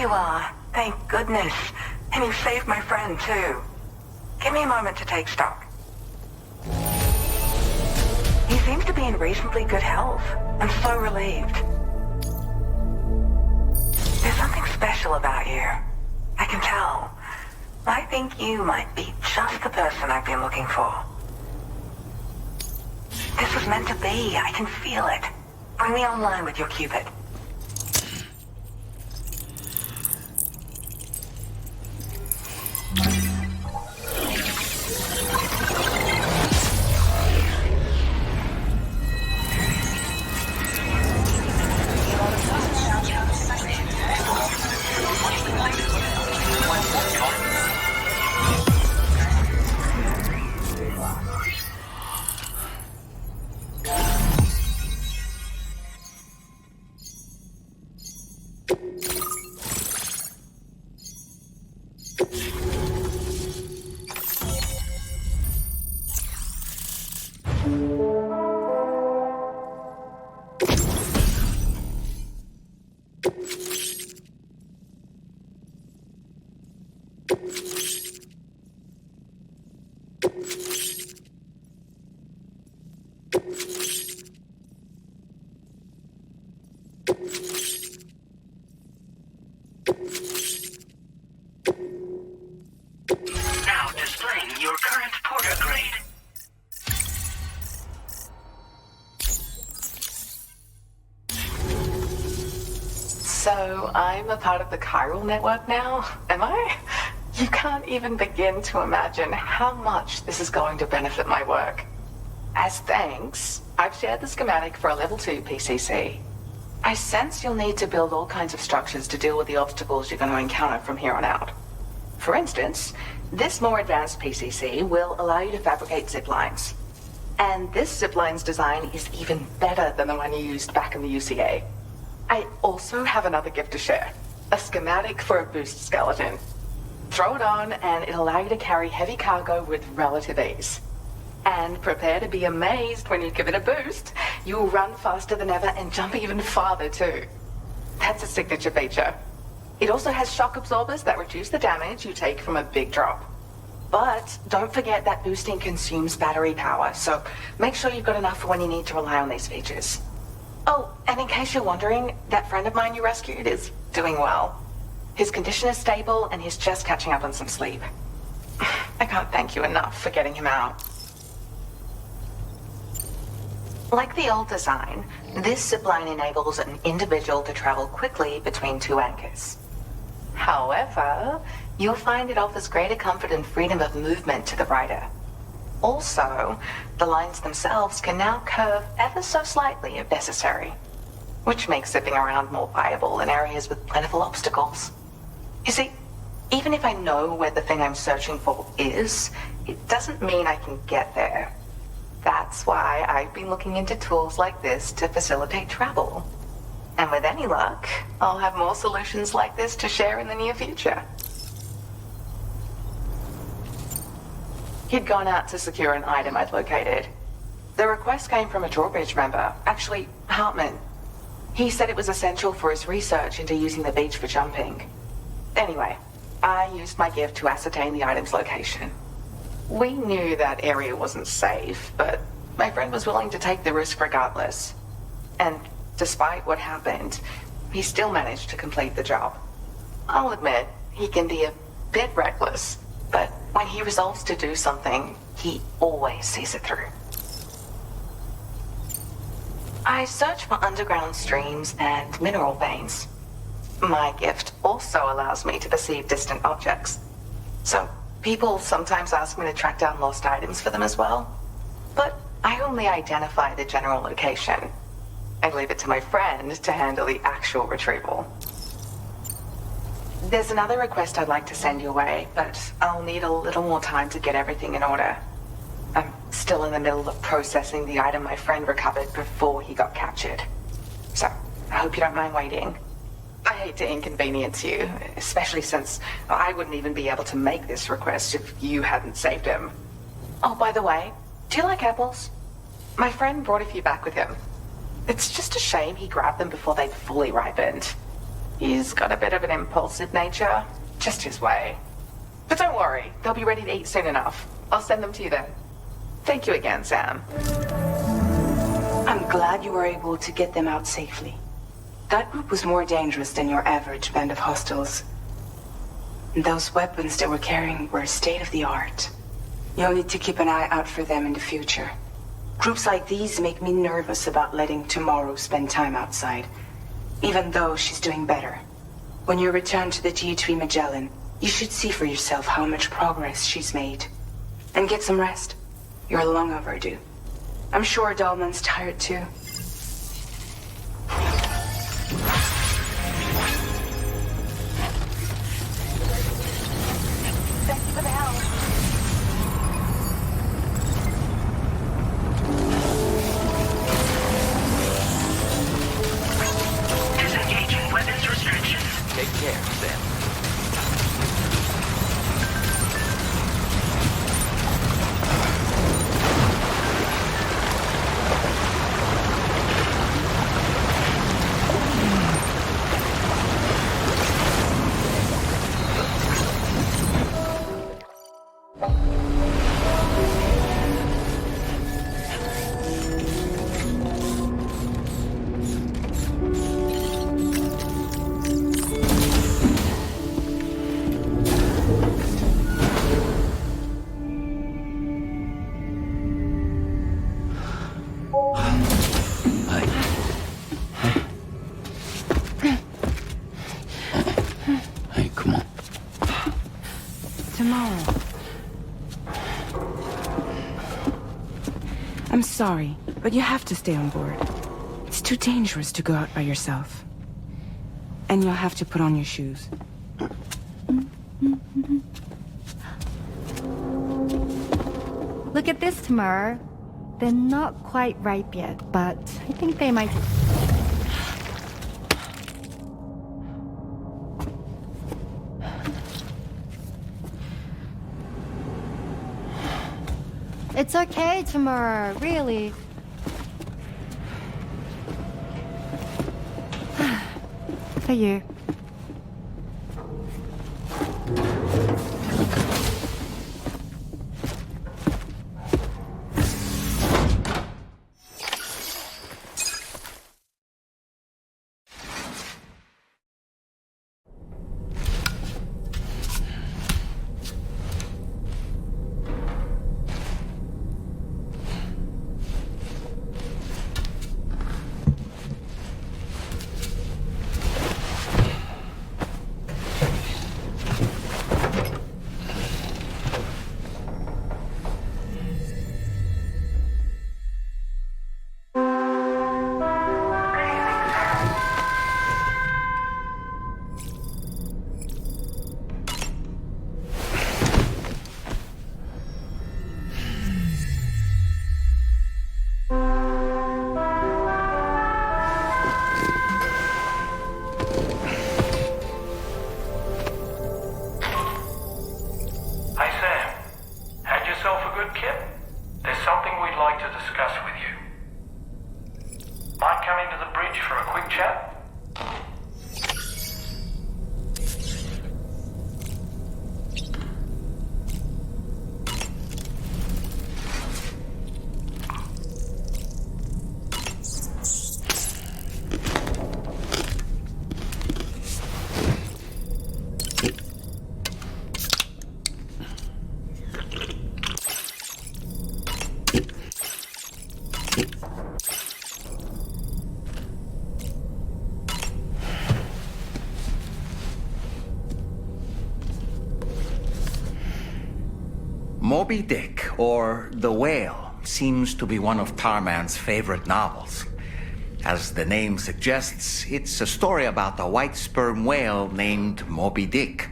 you are. Thank goodness. And you saved my friend, too. Give me a moment to take stock. He seems to be in reasonably good health. I'm so relieved. There's something special about you. I can tell. I think you might be just the person I've been looking for. This was meant to be. I can feel it. Bring me online with your Cupid. Now displaying your current porter grade. So I'm a part of the chiral network now, am I? You can't even begin to imagine how much this is going to benefit my work. As thanks, I've shared the schematic for a level 2 PCC. I sense you'll need to build all kinds of structures to deal with the obstacles you're going to encounter from here on out. For instance, this more advanced PCC will allow you to fabricate zip lines. And this zip line's design is even better than the one you used back in the UCA. I also have another gift to share. A schematic for a boost skeleton. Throw it on and it'll allow you to carry heavy cargo with relative ease. And prepare to be amazed when you give it a boost. You'll run faster than ever and jump even farther too. That's a signature feature. It also has shock absorbers that reduce the damage you take from a big drop. But don't forget that boosting consumes battery power, so make sure you've got enough for when you need to rely on these features. Oh, and in case you're wondering, that friend of mine you rescued is doing well. His condition is stable and he's just catching up on some sleep. I can't thank you enough for getting him out. Like the old design, this zipline enables an individual to travel quickly between two anchors. However, you'll find it offers greater comfort and freedom of movement to the rider. Also, the lines themselves can now curve ever so slightly if necessary, which makes zipping around more viable in areas with plentiful obstacles. You see, even if I know where the thing I'm searching for is, it doesn't mean I can get there. That's why I've been looking into tools like this to facilitate travel. And with any luck, I'll have more solutions like this to share in the near future. He'd gone out to secure an item I'd located. The request came from a drawbridge member, actually, Hartman. He said it was essential for his research into using the beach for jumping. Anyway, I used my gift to ascertain the item's location. We knew that area wasn't safe, but my friend was willing to take the risk regardless. And despite what happened, he still managed to complete the job. I'll admit, he can be a bit reckless, but when he resolves to do something, he always sees it through. I search for underground streams and mineral veins. My gift also allows me to perceive distant objects. So people sometimes ask me to track down lost items for them as well. But I only identify the general location. I leave it to my friend to handle the actual retrieval. There's another request I'd like to send your way, but I'll need a little more time to get everything in order. I'm still in the middle of processing the item my friend recovered before he got captured. So, I hope you don't mind waiting. I hate to inconvenience you, especially since I wouldn't even be able to make this request if you hadn't saved him. Oh, by the way, do you like apples? My friend brought a few back with him. It's just a shame he grabbed them before they'd fully ripened. He's got a bit of an impulsive nature. Just his way. But don't worry, they'll be ready to eat soon enough. I'll send them to you then. Thank you again, Sam. I'm glad you were able to get them out safely. That group was more dangerous than your average band of hostiles. Those weapons they were carrying were state-of-the-art. You'll need to keep an eye out for them in the future. Groups like these make me nervous about letting Tomorrow spend time outside, even though she's doing better. When you return to the DHV Magellan, you should see for yourself how much progress she's made. And get some rest. You're long overdue. I'm sure Dahlman's tired too. Thank you for the help. Disengaging weapons restrictions. Take care, Sam. I'm sorry, but you have to stay on board. It's too dangerous to go out by yourself. And you'll have to put on your shoes. Look at this, Tamara. They're not quite ripe yet, but I think they might... It's okay, Tamara, really. For you. Moby Dick, or The Whale, seems to be one of Tarman's favorite novels. As the name suggests, it's a story about a white sperm whale named Moby Dick.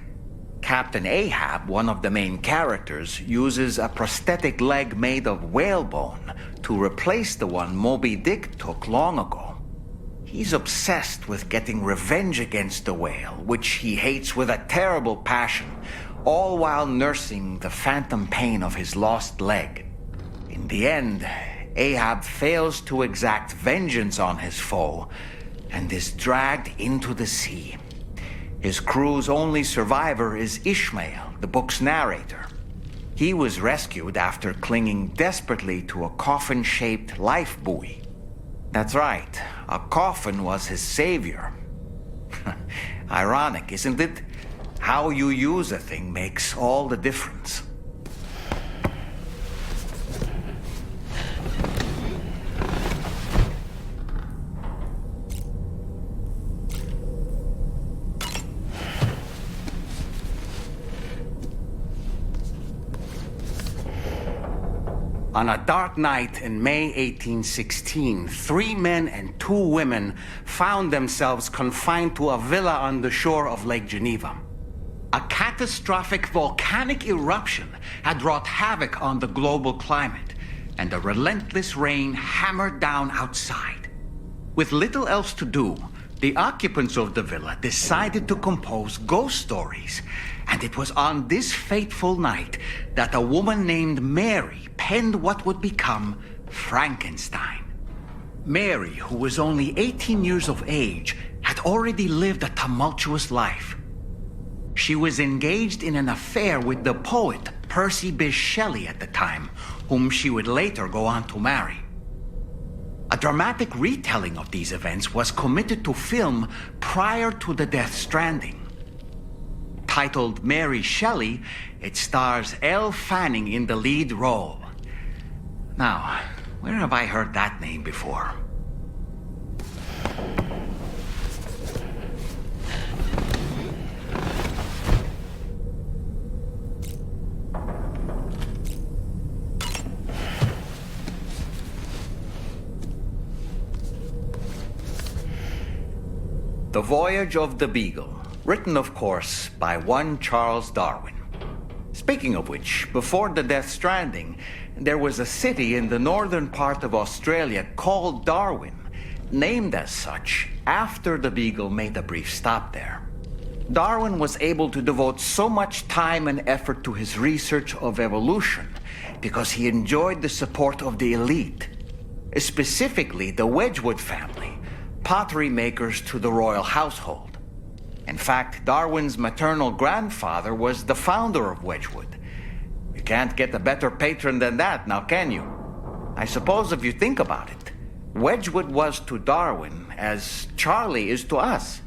Captain Ahab, one of the main characters, uses a prosthetic leg made of whalebone to replace the one Moby Dick took long ago. He's obsessed with getting revenge against the whale, which he hates with a terrible passion, all while nursing the phantom pain of his lost leg. In the end, Ahab fails to exact vengeance on his foe and is dragged into the sea, His crew's only survivor is Ishmael, the book's narrator. He was rescued after clinging desperately to a coffin-shaped life buoy. That's right, a coffin was his savior. Ironic, isn't it? How you use a thing makes all the difference. On a dark night in May 1816, 3 men and 2 women found themselves confined to a villa on the shore of Lake Geneva. A catastrophic volcanic eruption had wrought havoc on the global climate, and a relentless rain hammered down outside. With little else to do, the occupants of the villa decided to compose ghost stories. And it was on this fateful night that a woman named Mary penned what would become Frankenstein. Mary, who was only 18 years of age, had already lived a tumultuous life. She was engaged in an affair with the poet Percy Bysshe Shelley at the time, whom she would later go on to marry. A dramatic retelling of these events was committed to film prior to the death Stranding. Titled Mary Shelley, it stars Elle Fanning in the lead role. Now, where have I heard that name before? The Voyage of the Beagle. Written, of course, by one Charles Darwin. Speaking of which, before the Death Stranding, there was a city in the northern part of Australia called Darwin, named as such after the Beagle made a brief stop there. Darwin was able to devote so much time and effort to his research of evolution because he enjoyed the support of the elite, specifically the Wedgwood family, pottery makers to the royal household. In fact, Darwin's maternal grandfather was the founder of Wedgwood. You can't get a better patron than that, now can you? I suppose if you think about it, Wedgwood was to Darwin as Charlie is to us.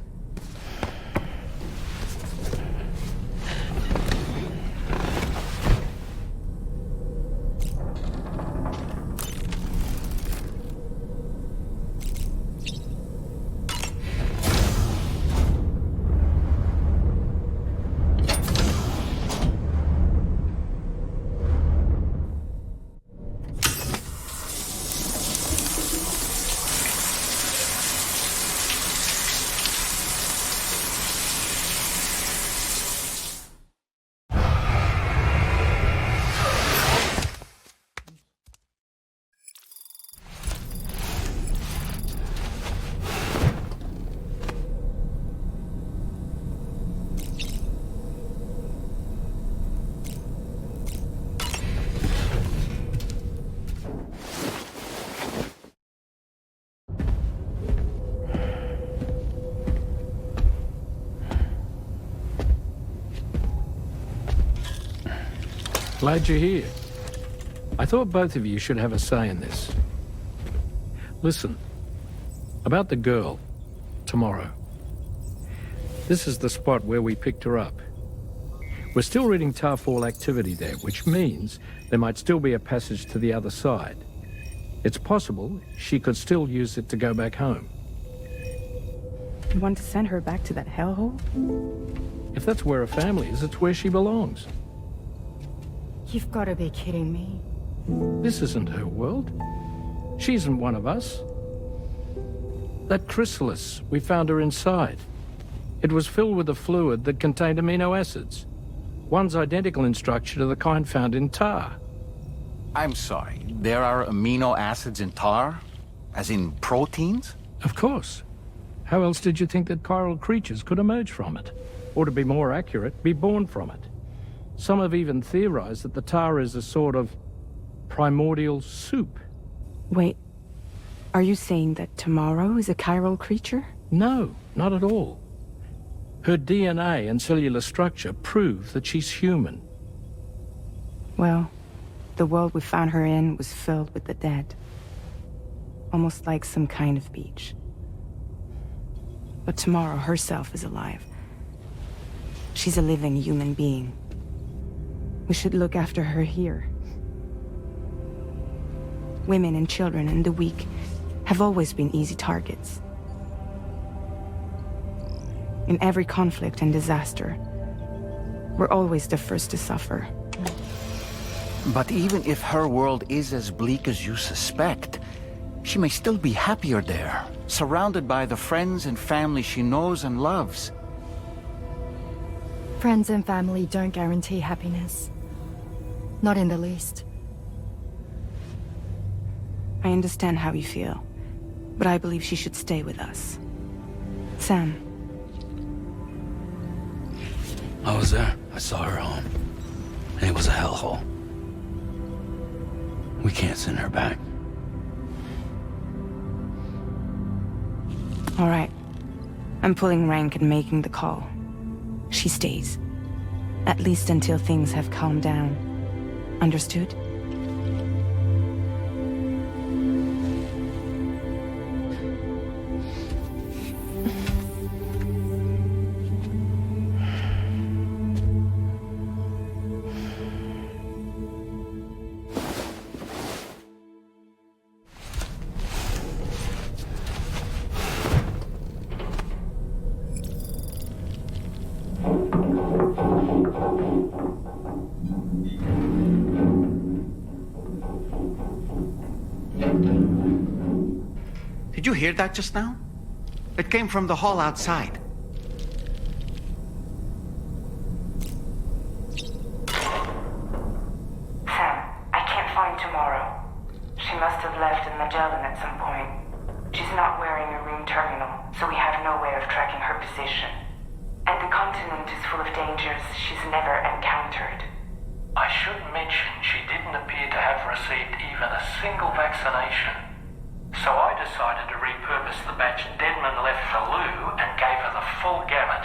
Glad you're here. I thought both of you should have a say in this. Listen, about the girl, tomorrow. This is the spot where we picked her up. We're still reading Tarfall activity there, which means there might still be a passage to the other side. It's possible she could still use it to go back home. You want to send her back to that hellhole? If that's where her family is, it's where she belongs. You've got to be kidding me. This isn't her world. She isn't one of us. That chrysalis, we found her inside. It was filled with a fluid that contained amino acids. One's identical in structure to the kind found in tar. I'm sorry, there are amino acids in tar? As in proteins? Of course. How else did you think that chiral creatures could emerge from it? Or to be more accurate, be born from it? Some have even theorized that the tar is a sort of primordial soup. Wait, are you saying that tomorrow is a chiral creature? No, not at all. Her DNA and cellular structure prove that she's human. Well, the world we found her in was filled with the dead. Almost like some kind of beach. But Tomorrow herself is alive. She's a living human being. We should look after her here. Women and children and the weak have always been easy targets. In every conflict and disaster, we're always the first to suffer. But even if her world is as bleak as you suspect, she may still be happier there, surrounded by the friends and family she knows and loves. Friends and family don't guarantee happiness. Not in the least. I understand how you feel, but I believe she should stay with us. Sam. I was there. I saw her home. And it was a hellhole. We can't send her back. All right. I'm pulling rank and making the call. She stays. At least until things have calmed down. Understood? Did you hear that just now? It came from the hall outside. Sam, I can't find Tomorrow. She must have left in Magellan at some point. She's not wearing a room terminal, so we have no way of tracking her position. And the continent is full of dangers she's never encountered. I should mention she didn't appear to have received even a single vaccination. So I decided to repurpose the batch Denman left for Lou and gave her the full gamut.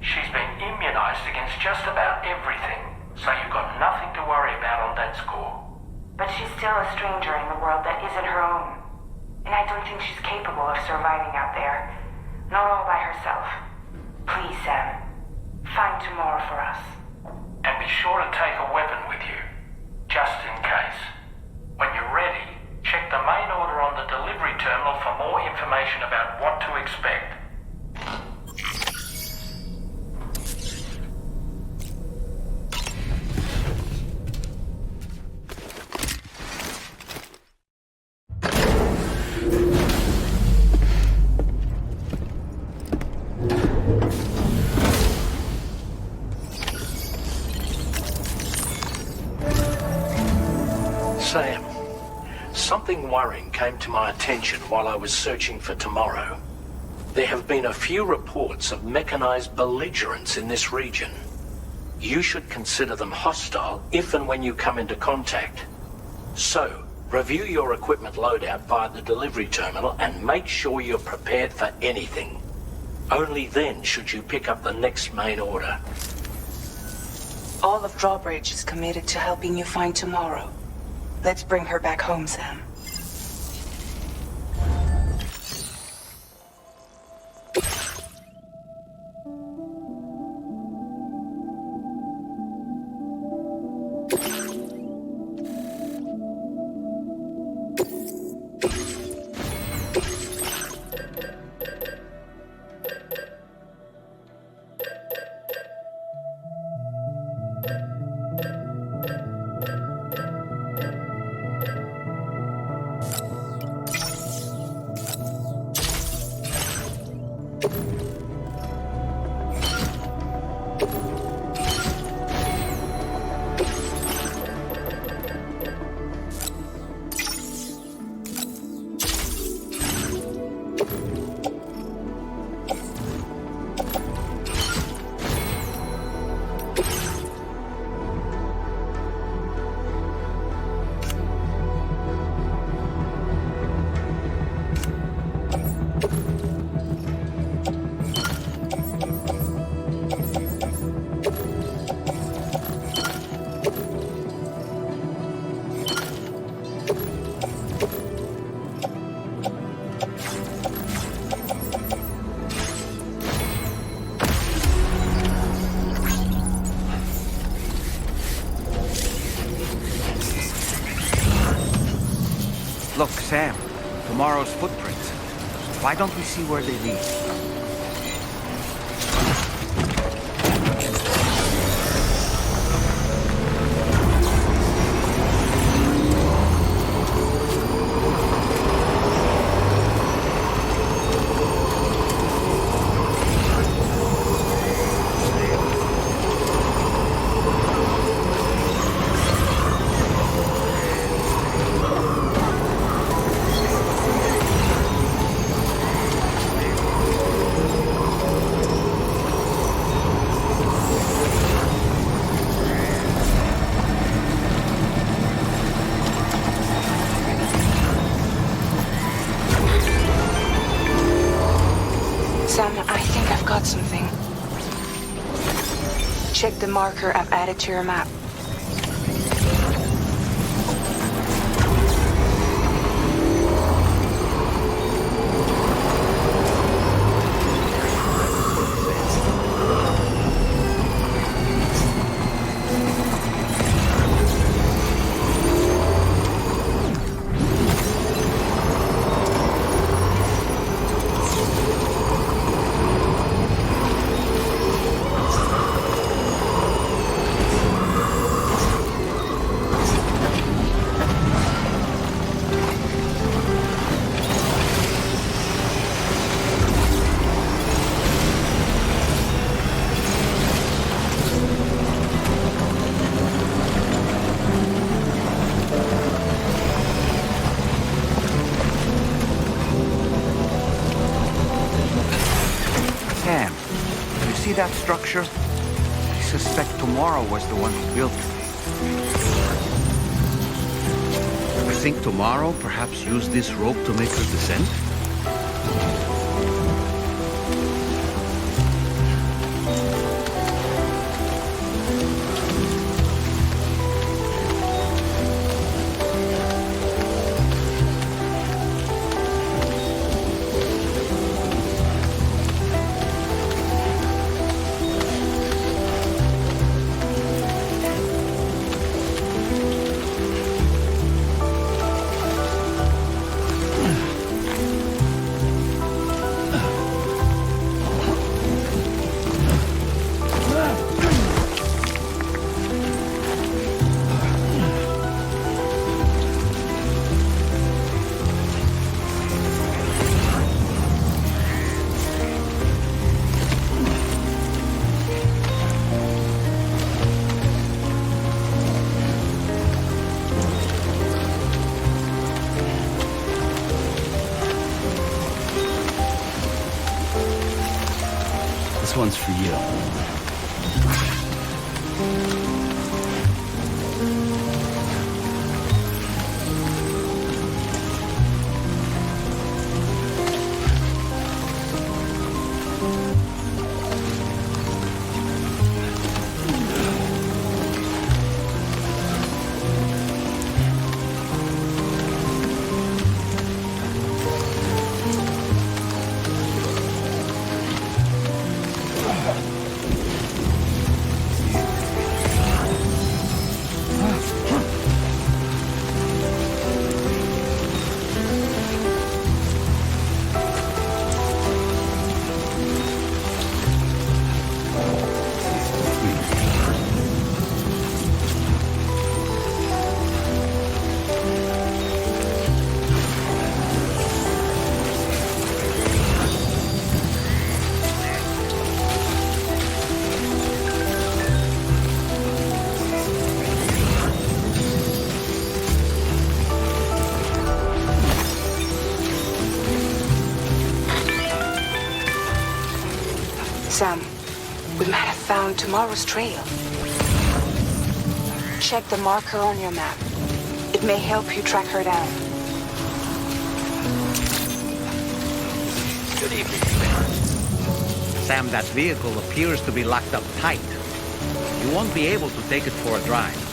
She's been immunized against just about everything, so you've got nothing to worry about on that score. But she's still a stranger in the world that isn't her own. And I don't think she's capable of surviving out there. Not all by herself. Please, Sam. Find Tomorrow for us. And be sure to take a weapon with you, just in case. When you're ready, check the main order on the delivery terminal for more information about what to expect. Sam, something worrying came to my attention while I was searching for Tomorrow. There have been a few reports of mechanized belligerents in this region. You should consider them hostile if and when you come into contact. So, review your equipment loadout via the delivery terminal and make sure you're prepared for anything. Only then should you pick up the next main order. All of Drawbridge is committed to helping you find Tomorrow. Let's bring her back home, Sam. Look, Sam, tomorrow's footprints. Why don't we see where they lead? Sam, I think I've got something. Check the marker I've added to your map. That structure? I suspect Tomorrow was the one who built it. I think Tomorrow perhaps used this rope to make her descend? This one's for you. Sam, we might have found Tomorrow's trail. Check the marker on your map. It may help you track her down. Good evening, Sam, that vehicle appears to be locked up tight. You won't be able to take it for a drive.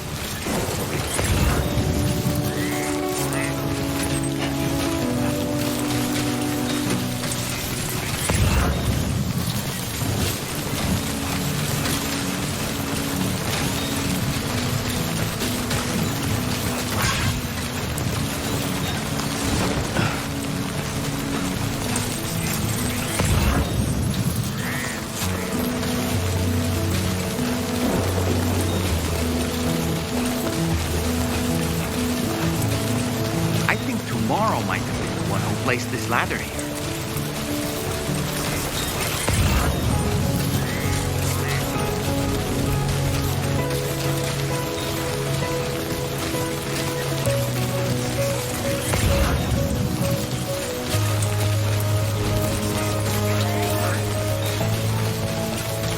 Morrow might have been the one who placed this ladder here.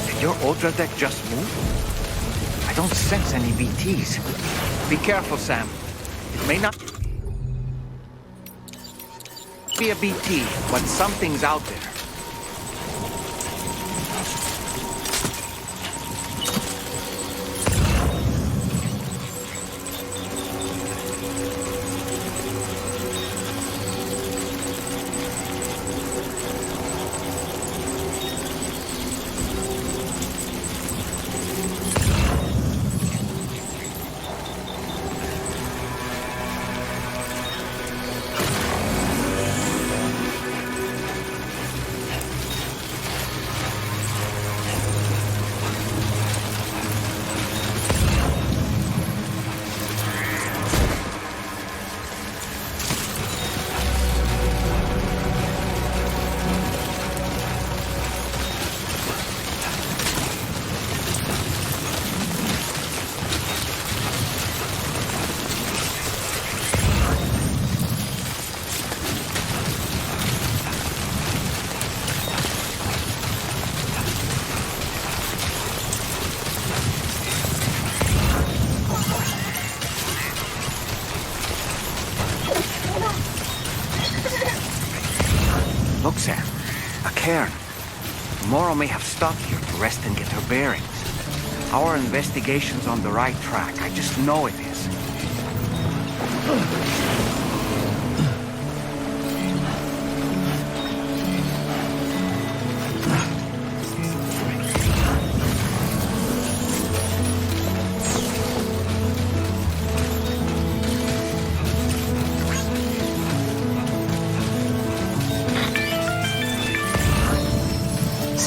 Did your Ultra deck just move? I don't sense any BTs. Be careful, Sam. It may not be a BT, but something's out there. Look, Sam. A cairn. Morrow may have stopped here to rest and get her bearings. Our investigation's on the right track. I just know it is.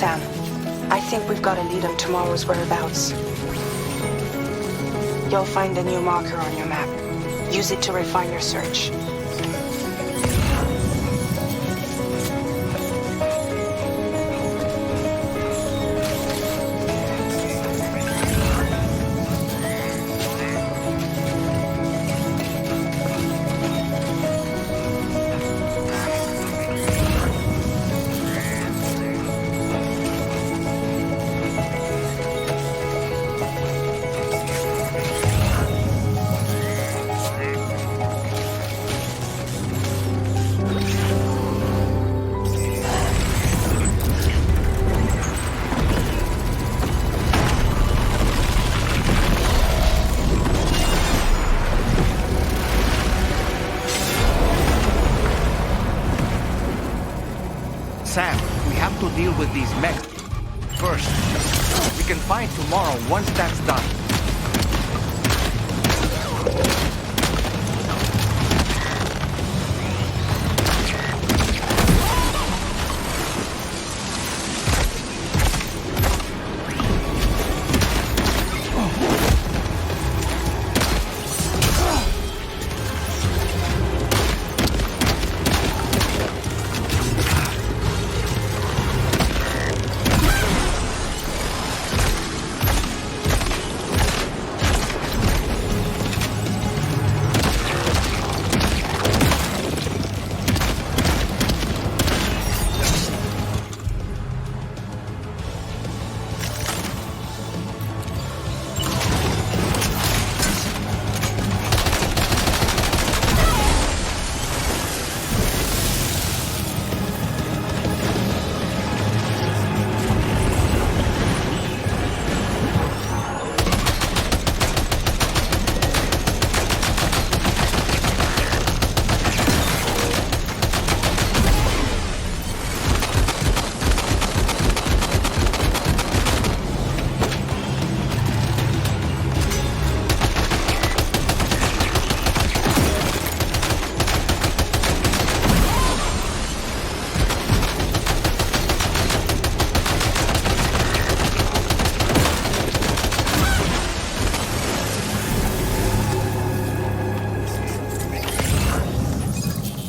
Sam, I think we've got a lead on tomorrow's whereabouts. You'll find a new marker on your map. Use it to refine your search. Sam, we have to deal with these mechs first. We can find tomorrow once that's done.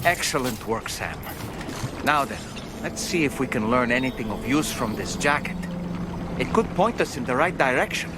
Excellent work, Sam. Now then, let's see if we can learn anything of use from this jacket. It could point us in the right direction.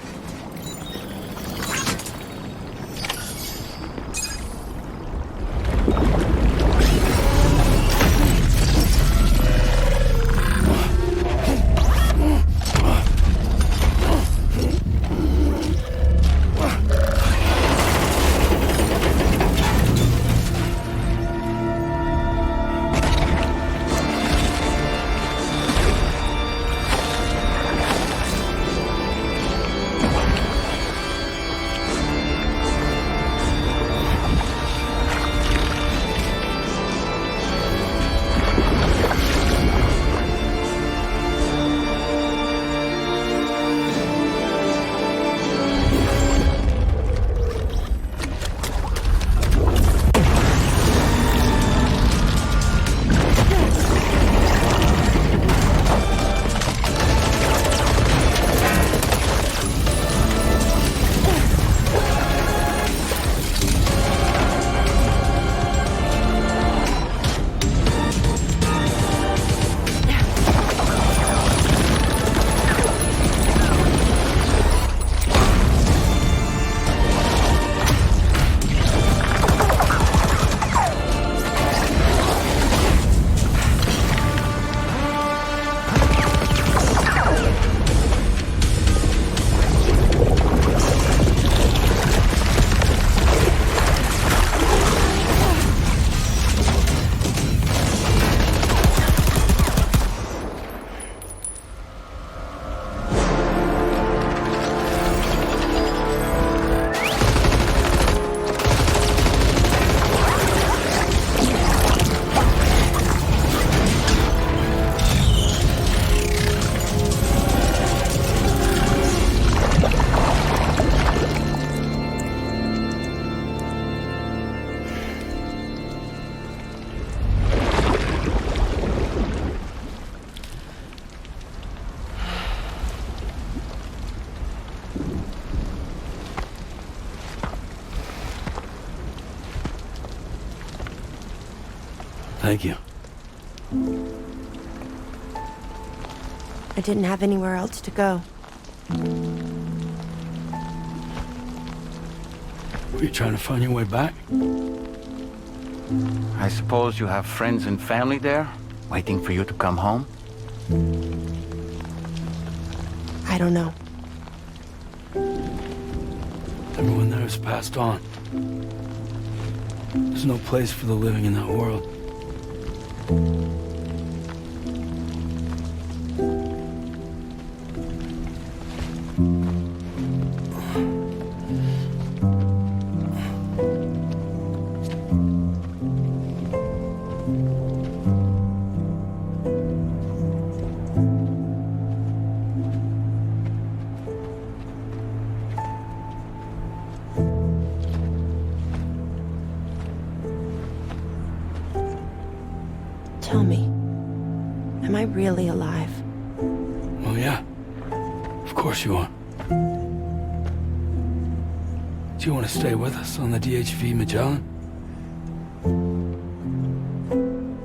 Thank you. I didn't have anywhere else to go. Were you trying to find your way back? I suppose you have friends and family there, waiting for you to come home? I don't know. Everyone there has passed on. There's no place for the living in that world. Tell me, am I really alive? Well, yeah. Of course you are. Do you want to stay with us on the DHV Magellan?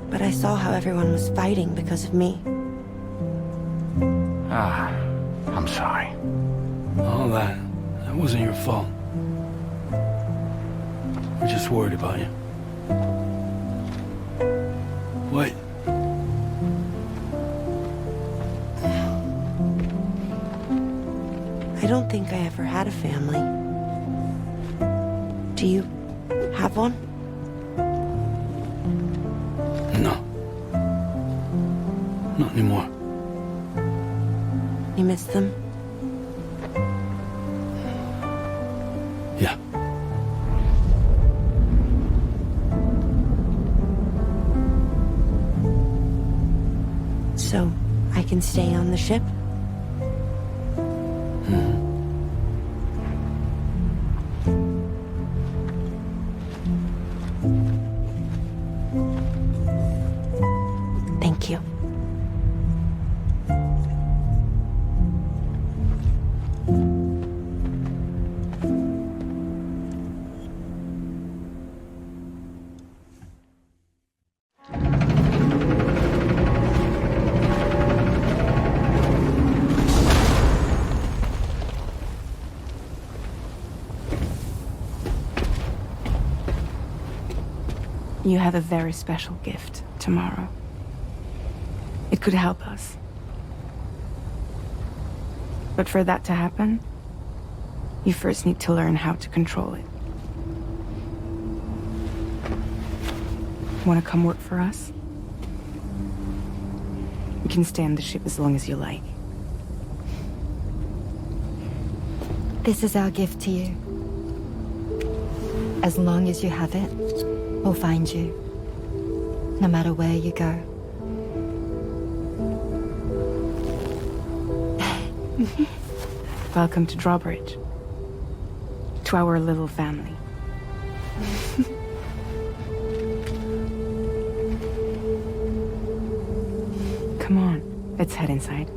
But I saw how everyone was fighting because of me. I'm sorry. All that wasn't your fault. We're just worried about you. Wait. I don't think I ever had a family. Do you have one? No. Not anymore. You miss them? Yeah. So, I can stay on the ship? Thank you. You have a very special gift tomorrow. It could help us. But for that to happen, you first need to learn how to control it. Want to come work for us? You can stay on the ship as long as you like. This is our gift to you. As long as you have it, we'll find you. No matter where you go. Welcome to Drawbridge. To our little family. Come on, let's head inside.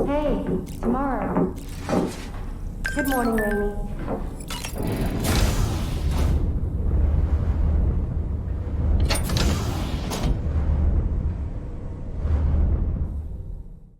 Hey, tomorrow. Good morning, Rainy.